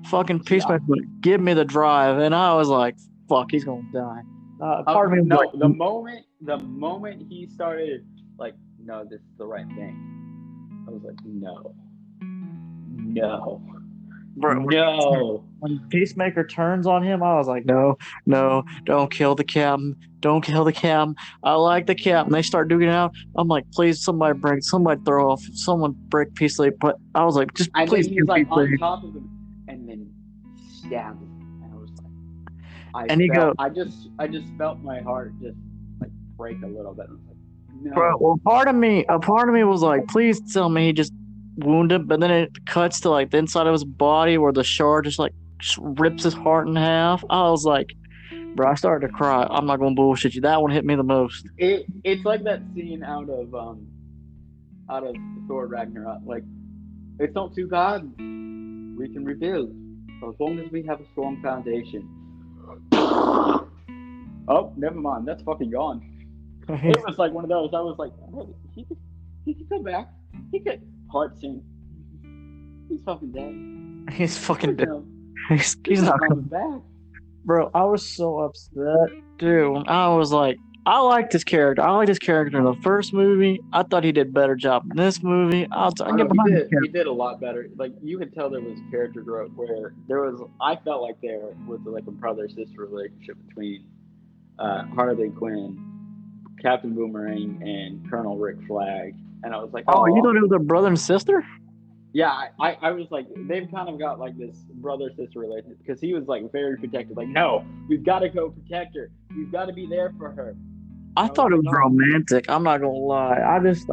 Fucking Peacemaker, give me the drive, and I was like, fuck, he's gonna die. Part of me was no, like, the moment he started like, no, this is the right thing. I was like, no, bro, no. when Peacemaker turns on him, I was like, no, don't kill the captain. Don't kill the captain. I like the captain. They start duking it out. I'm like, please, somebody throw off, someone break Peacemaker. But I was like, just and please. And then he's like on top of him, and then stabs him. And I was like, I just felt my heart just like break a little bit. I was like, no. Bro, well, a part of me was like, please tell me he just wounded. But then it cuts to like the inside of his body where the shard just like rips his heart in half. I was like, bro, I started to cry. I'm not gonna bullshit you. That one hit me the most. It's like that scene out of Thor Ragnarok. Like, it's not too bad. We can rebuild as long as we have a strong foundation. Oh, never mind. That's fucking gone. It was like one of those. I was like, hey, he could come back. He could heart sink. He's fucking dead. He's fucking dead. He's not coming back. Bro, I was so upset, dude. I was like, I liked his character. I liked his character in the first movie. I thought he did a better job in this movie. He did a lot better. Like, you could tell there was character growth where I felt like there was like a brother-sister relationship between Harley Quinn, Captain Boomerang, and Colonel Rick Flag. And I was like, oh, you thought it was a brother and sister? Yeah, I was like, they've kind of got like this brother-sister relationship because he was like very protective. Like, no, we've got to go protect her. We've got to be there for her. I thought it was romantic. I'm not gonna lie. I was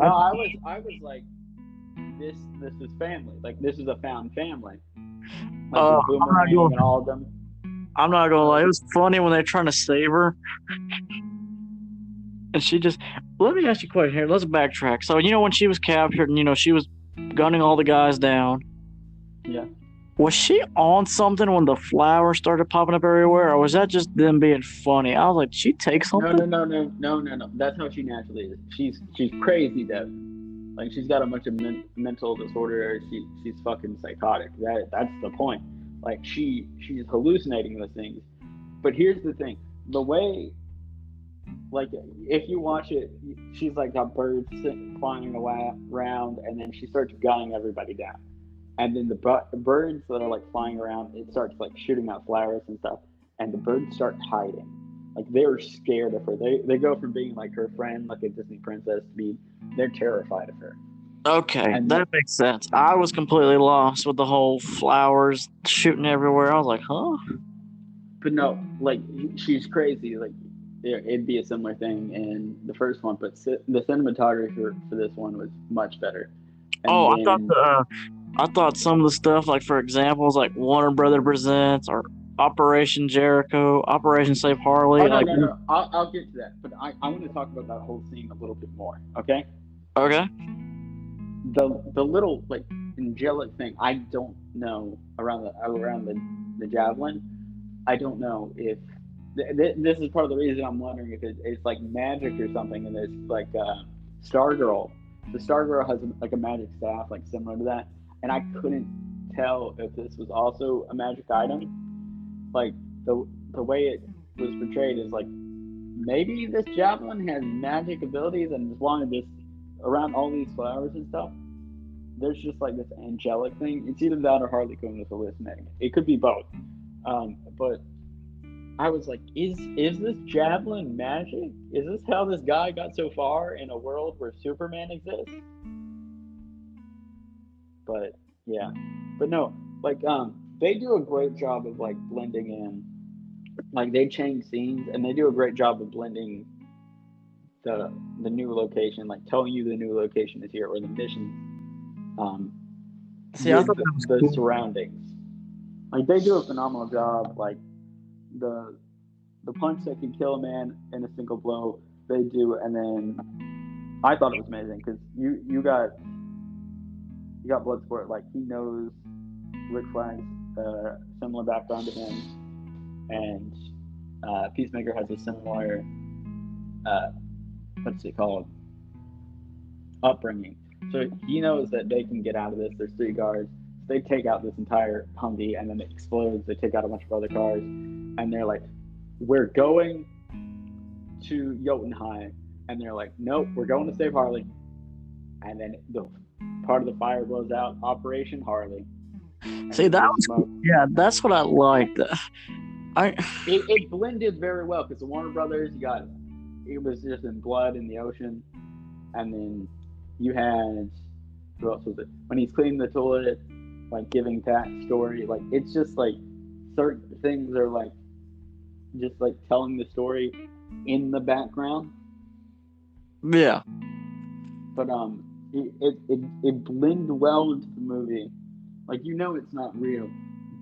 like, this is family. Like, this is a found family. Like, Boomerang and all of them. I'm not gonna lie. It was funny when they're trying to save her, and she just. Let me ask you a question here. Let's backtrack. So when she was captured, and she was gunning all the guys down. Yeah. Was she on something when the flowers started popping up everywhere, or was that just them being funny? I was like, she takes something? No. That's how she naturally is. She's crazy, though. Like, she's got a bunch of mental disorder. She's fucking psychotic. That's the point. Like, she's hallucinating those things. But here's the thing: the way, like, if you watch it, she's like got birds flying around, and then she starts gunning everybody down. And then the birds that are like flying around, it starts like shooting out flowers and stuff, and the birds start hiding. Like, they're scared of her. They go from being like her friend, like a Disney princess, to they're terrified of her. Okay, and that makes sense. I was completely lost with the whole flowers shooting everywhere. I was like, huh? But no, like, she's crazy. Like, it'd be a similar thing in the first one, but the cinematography for this one was much better. And I thought some of the stuff, like for examples, like Warner Brother Presents or Operation Jericho, Operation Save Harley. No. I'll get to that, but I want to talk about that whole scene a little bit more. Okay. Okay. The little like angelic thing. I don't know around the javelin. I don't know if this is part of the reason I'm wondering if it's like magic or something. And it's like Stargirl. The Stargirl has like a magic staff, like similar to that. And I couldn't tell if this was also a magic item. Like, the way it was portrayed is like, maybe this javelin has magic abilities, and as long as it's around all these flowers and stuff, there's just like this angelic thing. It's either that or Harley Quinn was hallucinating. It could be both. But I was like, is this javelin magic? Is this how this guy got so far in a world where Superman exists? But yeah, but no, like they do a great job of like blending in. Like they change scenes and they do a great job of blending the new location, like telling you the new location is here or the mission, See, I with thought that was the cool. surroundings. Like they do a phenomenal job. Like the the punch that can kill a man in a single blow, they do, and then I thought it was amazing because you got Bloodsport. Like he knows Rick Flags, similar background to him, and Peacemaker has a similar uh, what's it called, upbringing. So he knows that they can get out of this. There's three guards. So they take out this entire Humvee, and then it explodes. They take out a bunch of other cars, and they're like, "We're going to Jotunheim," and they're like, "Nope, we're going to save Harley." And then the part of the fire blows out. Operation Harley. And See, that there's was smoke. yeah, that's what I liked. I It blended very well because the Warner Brothers, it was just in blood in the ocean, and then you had who else was it? When he's cleaning the toilet, like giving that story, like it's just like certain things are like just like telling the story in the background, yeah. but it blended well into the movie. Like it's not real,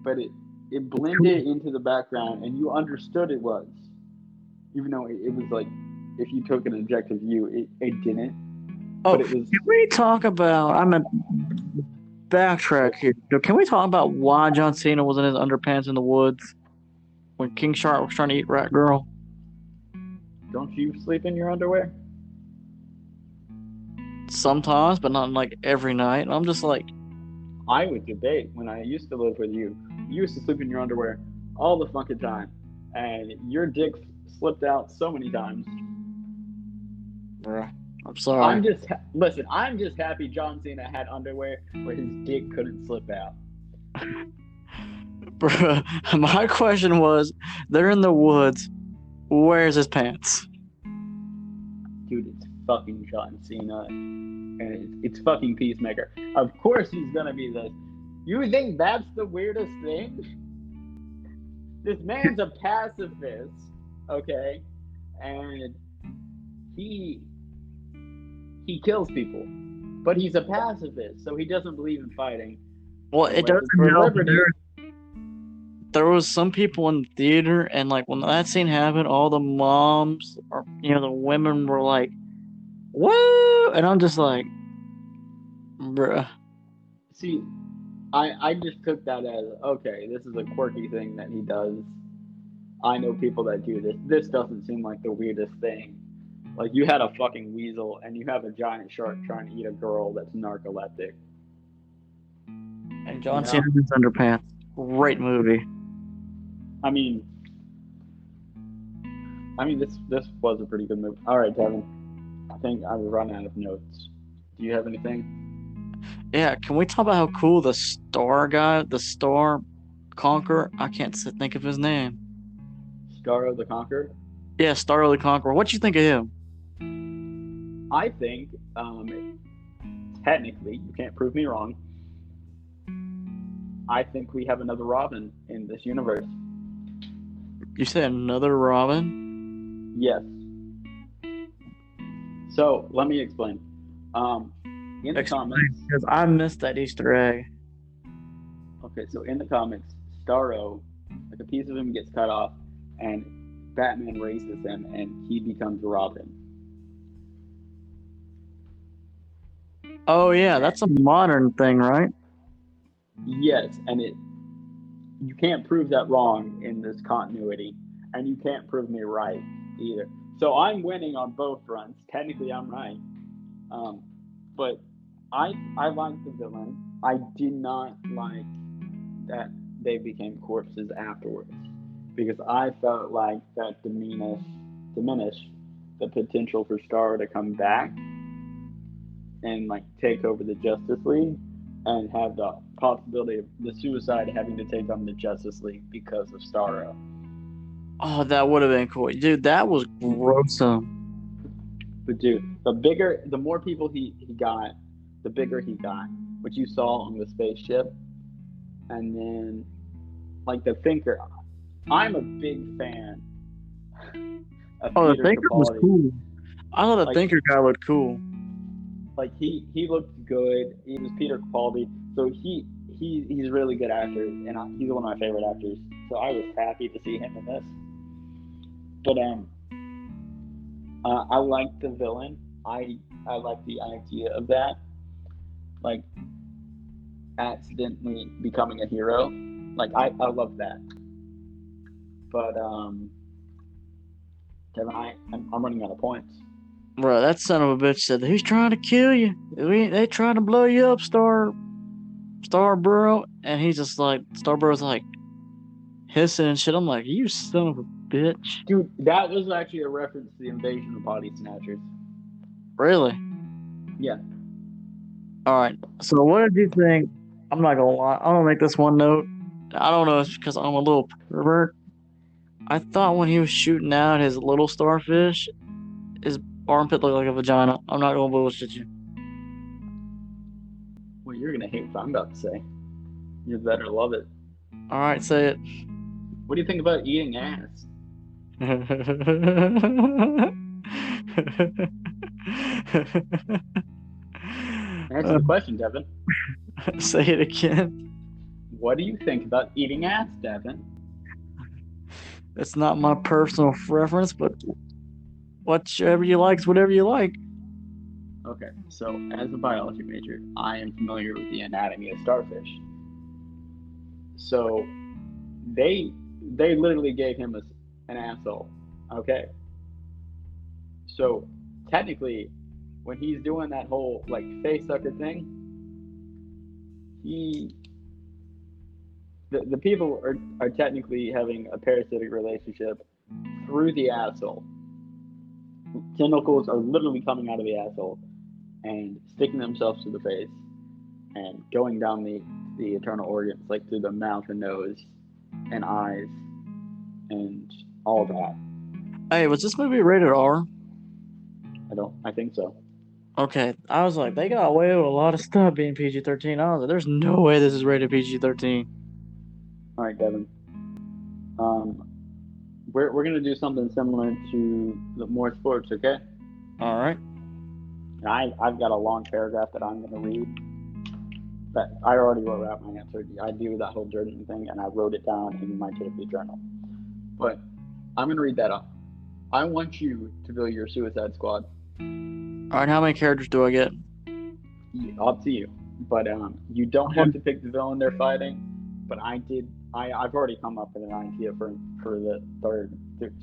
but it blended into the background, and you understood it was, even though it was like if you took an objective view, it didn't. Oh, But it was can we talk about? I'm a backtrack here. Can we talk about why John Cena was in his underpants in the woods when King Shark was trying to eat Rat Girl? don't you sleep in your underwear? Sometimes, but not like every night. And I'm just like, I would debate when I used to live with you. You used to sleep in your underwear all the fucking time, and your dick slipped out so many times. bruh, I'm sorry. Listen. I'm just happy John Cena had underwear where his dick couldn't slip out. Bruh, my question was, they're in the woods. Where's his pants? Dude, it's fucking John Cena, and it's fucking Peacemaker. Of course he's gonna be this. You think that's the weirdest thing? This man's a pacifist, okay, and he kills people, but he's a pacifist, so he doesn't believe in fighting. Well, it doesn't For help. liberty. There was some people in the theater, and like when that scene happened, all the moms or the women were like, "Whoa!" And I'm just like, bruh. See, I just took that as okay. This is a quirky thing that he does. I know people that do this. This doesn't seem like the weirdest thing. Like you had a fucking weasel and you have a giant shark trying to eat a girl that's narcoleptic. And John Cena's in his underpants. Great movie. I mean, this was a pretty good movie. All right, Devin. I think I've run out of notes. Do you have anything? Yeah, can we talk about how cool the Star guy, the Star Conqueror? I can't think of his name. Starro the Conqueror. Yeah, Starro the Conqueror. What you think of him? I think, technically, you can't prove me wrong. I think we have another Robin in this universe. You said another Robin? Yes. So let me explain. In the comics, because I missed that Easter egg. Okay, so in the comics, Starro, like a piece of him gets cut off, and Batman raises him, and he becomes Robin. Oh yeah, that's a modern thing, right? Yes, and you can't prove that wrong in this continuity, and you can't prove me right either. So I'm winning on both fronts. Technically, I'm right. But I liked the villain. I did not like that they became corpses afterwards, because I felt like that diminished the potential for Starro to come back and like take over the Justice League and have the possibility of the Suicide having to take on the Justice League because of Starro. Oh, that would have been cool, dude. That was gruesome. But dude, the more people he got, the bigger he got, which you saw on the spaceship, and then like the Thinker. I'm a big fan of Oh, the Peter Thinker was Capaldi. cool. I thought the Like Thinker guy looked cool. like he looked good. He was Peter Capaldi, so he's a really good actor, and he's one of my favorite actors. So I was happy to see him in this. But I like the villain. I like the idea of that, like accidentally becoming a hero. Like I love that. But Kevin, I'm running out of points. Bro, that son of a bitch said, "Who's trying to kill you? They trying to blow you up, Starborough." And he's just like, Starborough's like hissing and shit. I'm like, you son of a bitch. Dude, that was actually a reference to the Invasion of Body Snatchers. Really? Yeah. All right. So what did you think? I'm not gonna lie. I'm gonna make this one note. I don't know if it's because I'm a little pervert. I thought when he was shooting out his little starfish, his armpit looked like a vagina. I'm not gonna bullshit you. Well, you're gonna hate what I'm about to say. You better love it. All right, say it. What do you think about eating ass? Answer the question, Devin. Say it again. What do you think about eating ass, Devin? It's not my personal preference, but whatever you like is whatever you like. Okay, so as a biology major, I am familiar with the anatomy of starfish. So they literally gave him an asshole. Okay, so technically, when he's doing that whole like face sucker thing, he the people are technically having a parasitic relationship through the asshole. Tentacles are literally coming out of the asshole and sticking themselves to the face and going down the internal organs, like through the mouth and nose and eyes and all that. Hey, was this movie rated R? I think so. Okay, I was like, they got away with a lot of stuff being PG-13. I was like, there's no way this is rated PG-13. All right, Devin. We're gonna do something similar to the more sports, okay? All right. And I've got a long paragraph that I'm gonna read. But I already wrote out my answer. I do that whole journaling thing, and I wrote it down in my KP journal. But I'm gonna read that up. I want you to build your Suicide Squad. All right, how many characters do I get? Up to you. But you don't have to pick the villain they're fighting. But I've already come up with an idea for the third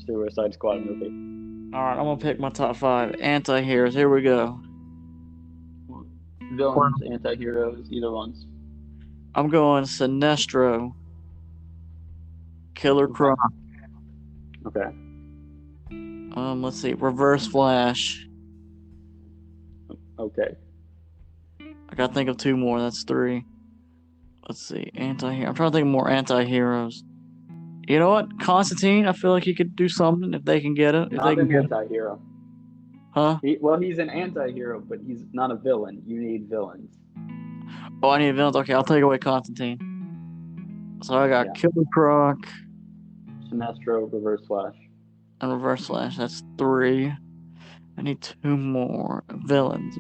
Suicide Squad movie. All right, I'm gonna pick my top 5 anti-heroes. Here we go. Villains, anti-heroes, either ones. I'm going Sinestro, Killer Croc. Okay. Let's see, Reverse Flash. Okay. I gotta think of 2 more. That's 3. Let's see, anti-hero. I'm trying to think of more anti-heroes. You know what, Constantine? I feel like he could do something if they can get it. If Not they can an get anti-hero. Huh? He's an anti-hero, but he's not a villain. You need villains. Oh, I need villains. Okay, I'll take away Constantine. So I got Killer Croc, Sinestro, Reverse Flash, and Reverse Flash. That's 3. I need 2 more villains.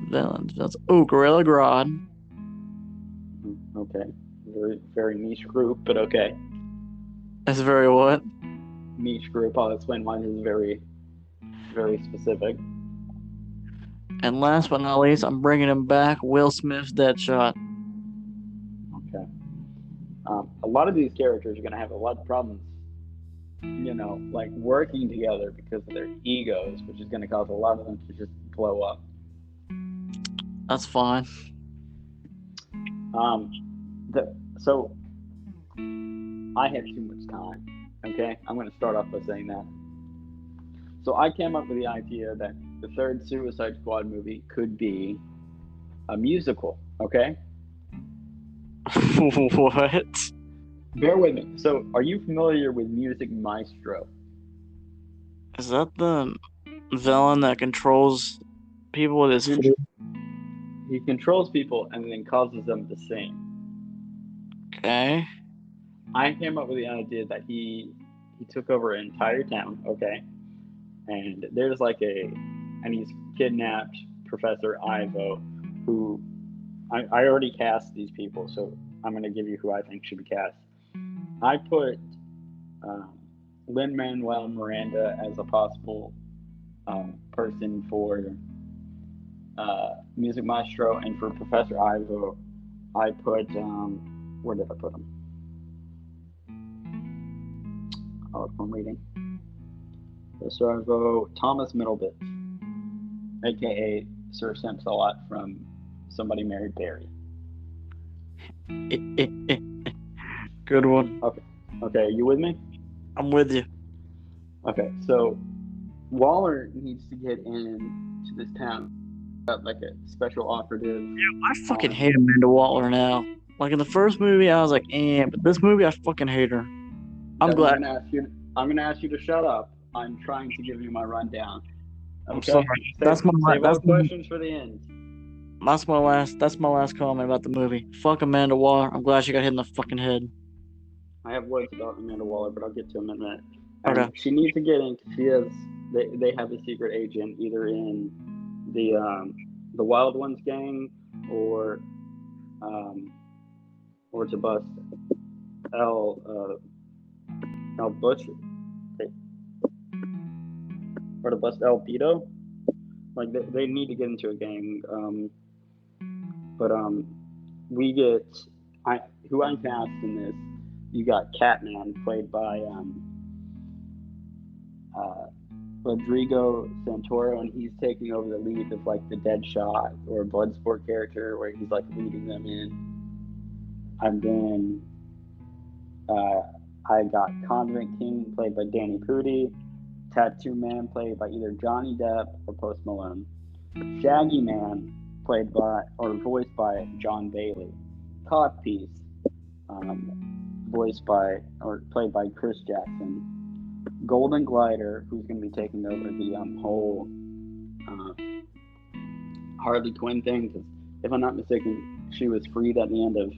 Oh, Gorilla Grodd. Okay. Very, very niche group, but okay. That's very what? Niche group. I'll explain why this is very, very specific. And last but not least, I'm bringing him back. Will Smith's Deadshot. Okay. A lot of these characters are going to have a lot of problems, like working together because of their egos, which is going to cause a lot of them to just blow up. That's fine. So I had too much time. Okay, I'm going to start off by saying that. So I came up with the idea that the third Suicide Squad movie could be a musical. Okay. What? Bear with me. So, are you familiar with Music Maestro? Is that the villain that controls people with his food? He controls people and then causes them to sing. Okay. I came up with the idea that he took over an entire town, okay? And there's and he's kidnapped Professor Ivo, who I already cast these people, so I'm going to give you who I think should be cast. I put Lin-Manuel Miranda as a possible person for Music Maestro, and for Professor Ivo, I put where did I put him? Oh, I'm reading. Professor Ivo, Thomas Middlebit, aka Sir Samsalot from Somebody Married Barry. Good one. Okay, you with me? I'm with you. Okay, so Waller needs to get into this town. Got like a special operative. Yeah, I fucking hate Amanda Waller now. Like in the first movie, I was like, but this movie, I fucking hate her. I'm glad. I'm gonna ask you to shut up. I'm trying to give you my rundown. Okay? I'm sorry. Save all questions for the end. That's my last comment about the movie. Fuck Amanda Waller. I'm glad she got hit in the fucking head. I have words about Amanda Waller, but I'll get to them in a minute. Okay. She needs to get in. They have a secret agent either in the Wild Ones gang or to bust El Butcher, or to bust El Pito. Like they need to get into a gang. But we get who I'm cast in this. You got Catman, played by Rodrigo Santoro, and he's taking over the lead of like the Deadshot or Bloodsport character, where he's like leading them in. And then I got Convent King, played by Danny Pudi, Tattoo Man, played by either Johnny Depp or Post Malone, Shaggy Man, played by or voiced by John Bailey, Codpiece, voiced by or played by Chris Jackson, Golden Glider, who's going to be taking over the whole Harley Quinn thing, because if I'm not mistaken, she was freed at the end of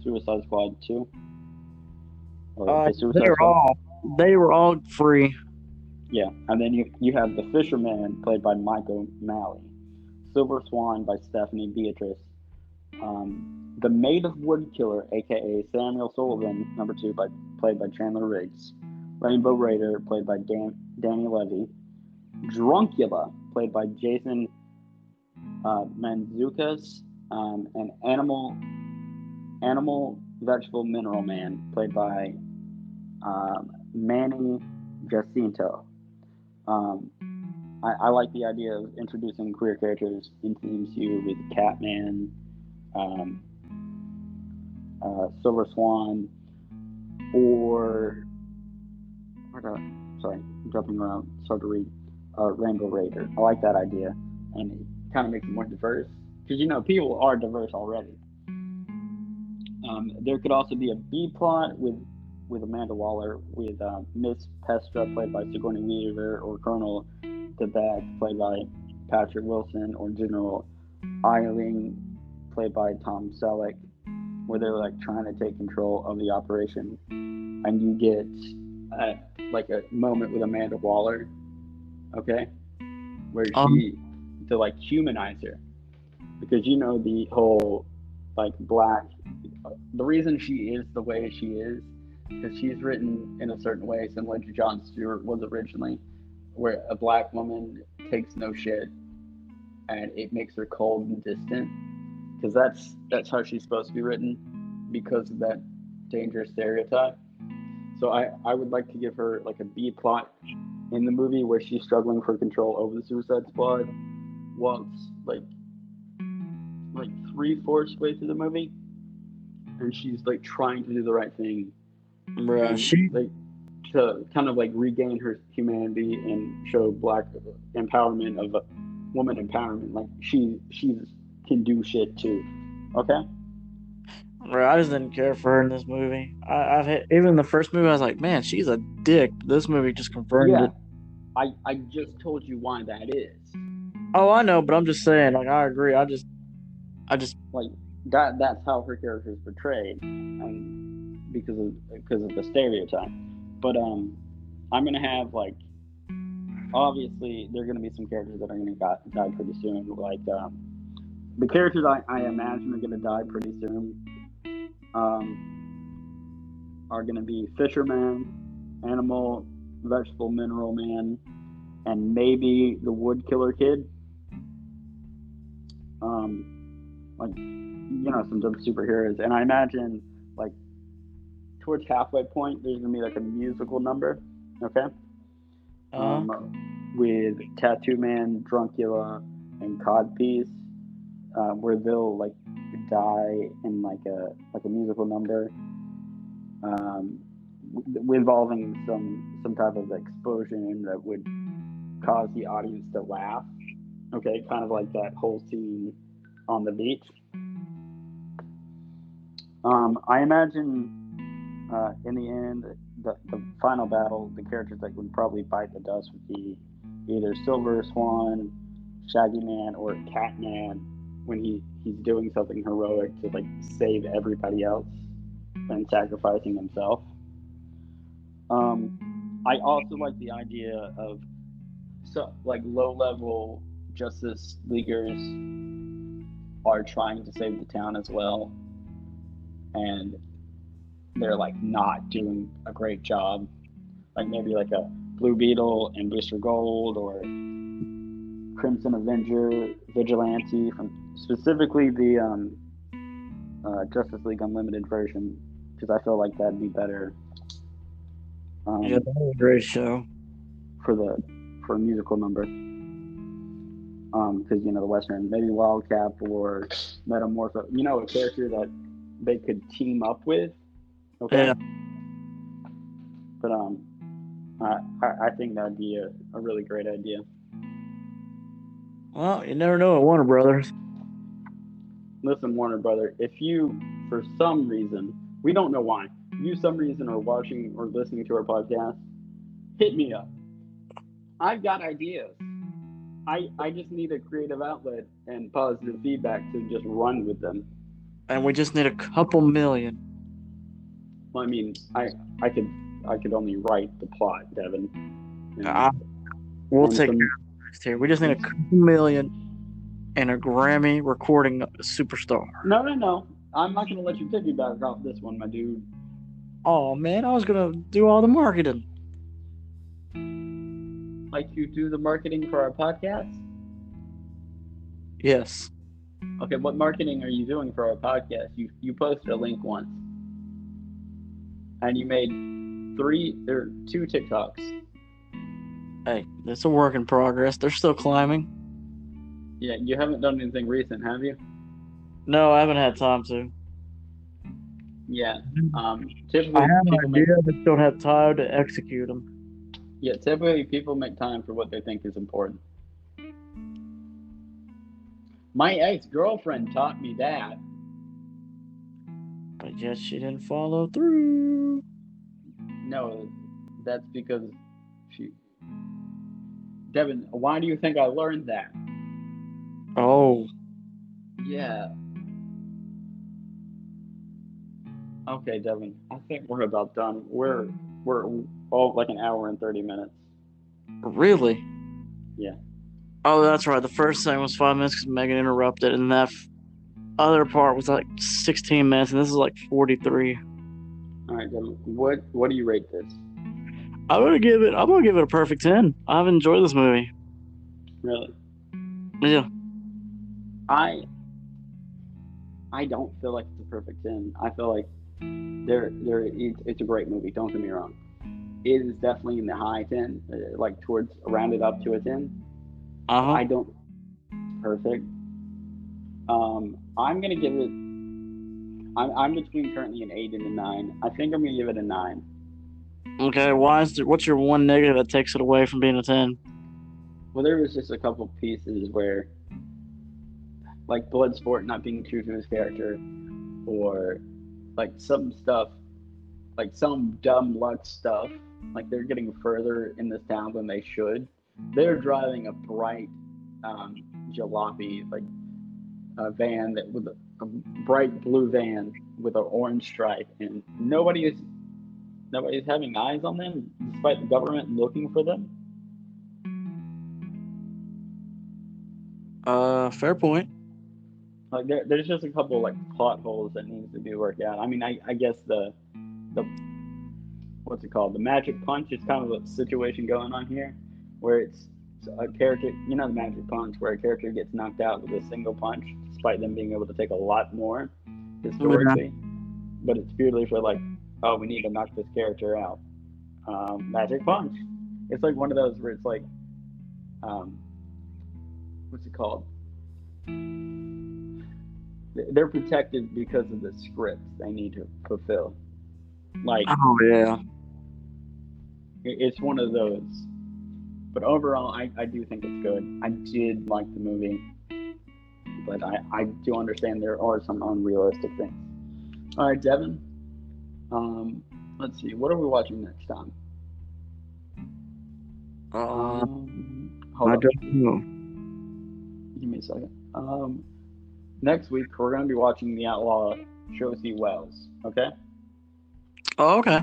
Suicide Squad 2. They were all free. Yeah, and then you have the Fisherman, played by Michael Malley, Silver Swan by Stephanie Beatrice, the Maid of Woodkiller, aka Samuel Sullivan, number 2, played by Chandler Riggs, Rainbow Raider, played by Danny Levy, Druncula, played by Jason Mantzoukas, and Animal Vegetable Mineral Man, played by Manny Jacinto. I like the idea of introducing queer characters into the MCU with Catman, Silver Swan, or jumping around, start to read Rainbow Raider. I like that idea, and it kind of makes it more diverse, because people are diverse already. There could also be a B plot with Amanda Waller, with Miss Pestra, played by Sigourney Weaver, or Colonel DeBeck, played by Patrick Wilson, or General Eiling, played by Tom Selleck, where they're like trying to take control of the operation, and you get like a moment with Amanda Waller, okay, where to like humanize her, because the whole like black. The reason she is the way she is because she's written in a certain way, similar to Jon Stewart was originally, where a black woman takes no shit, and it makes her cold and distant, because that's how she's supposed to be written, because of that dangerous stereotype. So I would like to give her like a B plot in the movie where she's struggling for control over the Suicide Squad, once like 3/4 way through the movie, and she's like trying to do the right thing, like to kind of like regain her humanity and show black empowerment of woman empowerment. Like she can do shit too. Okay. Bro, I just didn't care for her in this movie. I've had, even in the first movie, I was like, man, she's a dick. This movie just confirmed it. I just told you why that is. Oh, I know, but I'm just saying. Like, I agree. I just. Like that's how her character is portrayed, and because of the stereotype. But I'm gonna have like obviously there are gonna be some characters that are gonna die pretty soon. Like the characters I imagine are gonna die pretty soon are gonna be Fisherman, Animal, Vegetable, Mineral Man, and maybe the Wood Killer Kid. Like some dumb superheroes, and I imagine like towards halfway point there's gonna be like a musical number, okay, Uh. with Tattoo Man, Druncula, and Codpiece, where they'll like die in like a musical number, um, involving some type of explosion that would cause the audience to laugh. Okay, kind of like that whole scene on the beach. I imagine in the end, the final battle, the characters that would probably bite the dust would be either Silver Swan, Shaggy Man, or Catman when he's doing something heroic to like save everybody else and sacrificing himself. I also like the idea of like low level Justice Leaguers are trying to save the town as well, and they're like not doing a great job. Like maybe like a Blue Beetle and Booster Gold, or Crimson Avenger, Vigilante from specifically the Justice League Unlimited version, because I feel like that'd be better Yeah, that was a great show. for a musical number. Because the Western, maybe Wildcat or Metamorpho, a character that they could team up with. Okay. Yeah. But I think that'd be a really great idea. Well, you never know at Warner Brothers. Listen, Warner Brother, if you, for some reason, we don't know why, you some reason are watching or listening to our podcast, hit me up. I've got ideas. I just need a creative outlet and positive feedback to just run with them. And we just need a couple million. Well, I mean, I could only write the plot, Devin. We'll take care of the rest here. We just need a couple million and a Grammy recording superstar. No. I'm not going to let you piggyback off this one, my dude. Oh, man, I was going to do all the marketing. Like you do the marketing for our podcast? Yes. Okay, what marketing are you doing for our podcast? You posted a link once, and you made 2 TikToks. Hey, it's a work in progress. They're still climbing. Yeah, you haven't done anything recent, have you? No, I haven't had time to. Yeah. Typically, I have an idea, but don't have time to execute them. Yeah, typically people make time for what they think is important. My ex-girlfriend taught me that. But yet she didn't follow through. No, that's because Devin, why do you think I learned that? Oh. Yeah. Okay, Devin, I think we're about done. We're all like an hour and 30 minutes. Really? Yeah. Oh, that's right. The first thing was 5 minutes because Megan interrupted, and that other part was like 16 minutes, and this is like 43. All right, Devin, what do you rate this? I'm gonna give it a perfect 10. I've enjoyed this movie. Really? Yeah. I don't feel like it's a perfect 10. I feel like it's a great movie. Don't get me wrong. It is definitely in the high 10, like towards rounded up to a 10. I don't perfect. I'm gonna give it. I'm between currently an 8 and a 9. I think I'm gonna give it a 9. Okay. What's your one negative that takes it away from being a 10? Well, there was just a couple pieces where, like Bloodsport not being true to his character, or like some stuff, like some dumb luck stuff like they're getting further in this town than they should. They're driving a bright jalopy, like a van that with a bright blue van with an orange stripe, and nobody's having eyes on them, despite the government looking for them. Fair point. Like there's just a couple like plot holes that needs to be worked out. I mean, I guess the what's it called? The magic punch is kind of a situation going on here, where it's a character, you know, the magic punch, where a character gets knocked out with a single punch, despite them being able to take a lot more historically. But it's purely for like, oh, we need to knock this character out. Magic punch. It's like one of those where it's like, what's it called? They're protected because of the script they need to fulfill. Like, Oh yeah. it's one of those. But overall, I do think it's good. I did like the movie, but I do understand there are some unrealistic things. All right, Devin. Let's see. What are we watching next time? Hold I up. don't know. Give me a second. Next week we're gonna be watching The Outlaw Josie Wells. Okay. Oh, okay.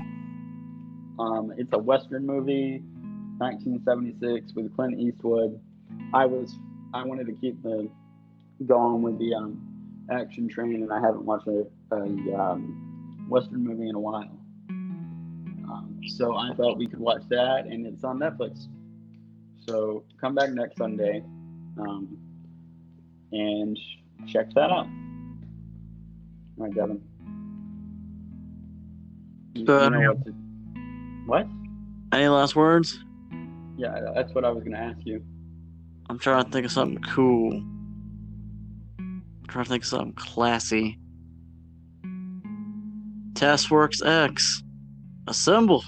It's a Western movie, 1976 with Clint Eastwood. I wanted to keep going with the action train, and I haven't watched a Western movie in a while. So I thought we could watch that, and it's on Netflix. So come back next Sunday, and check that out. All right, Devin. You know what? Any last words? Yeah, that's what I was gonna ask you. I'm trying to think of something cool. I'm trying to think of something classy. Taskworks X. Assemble.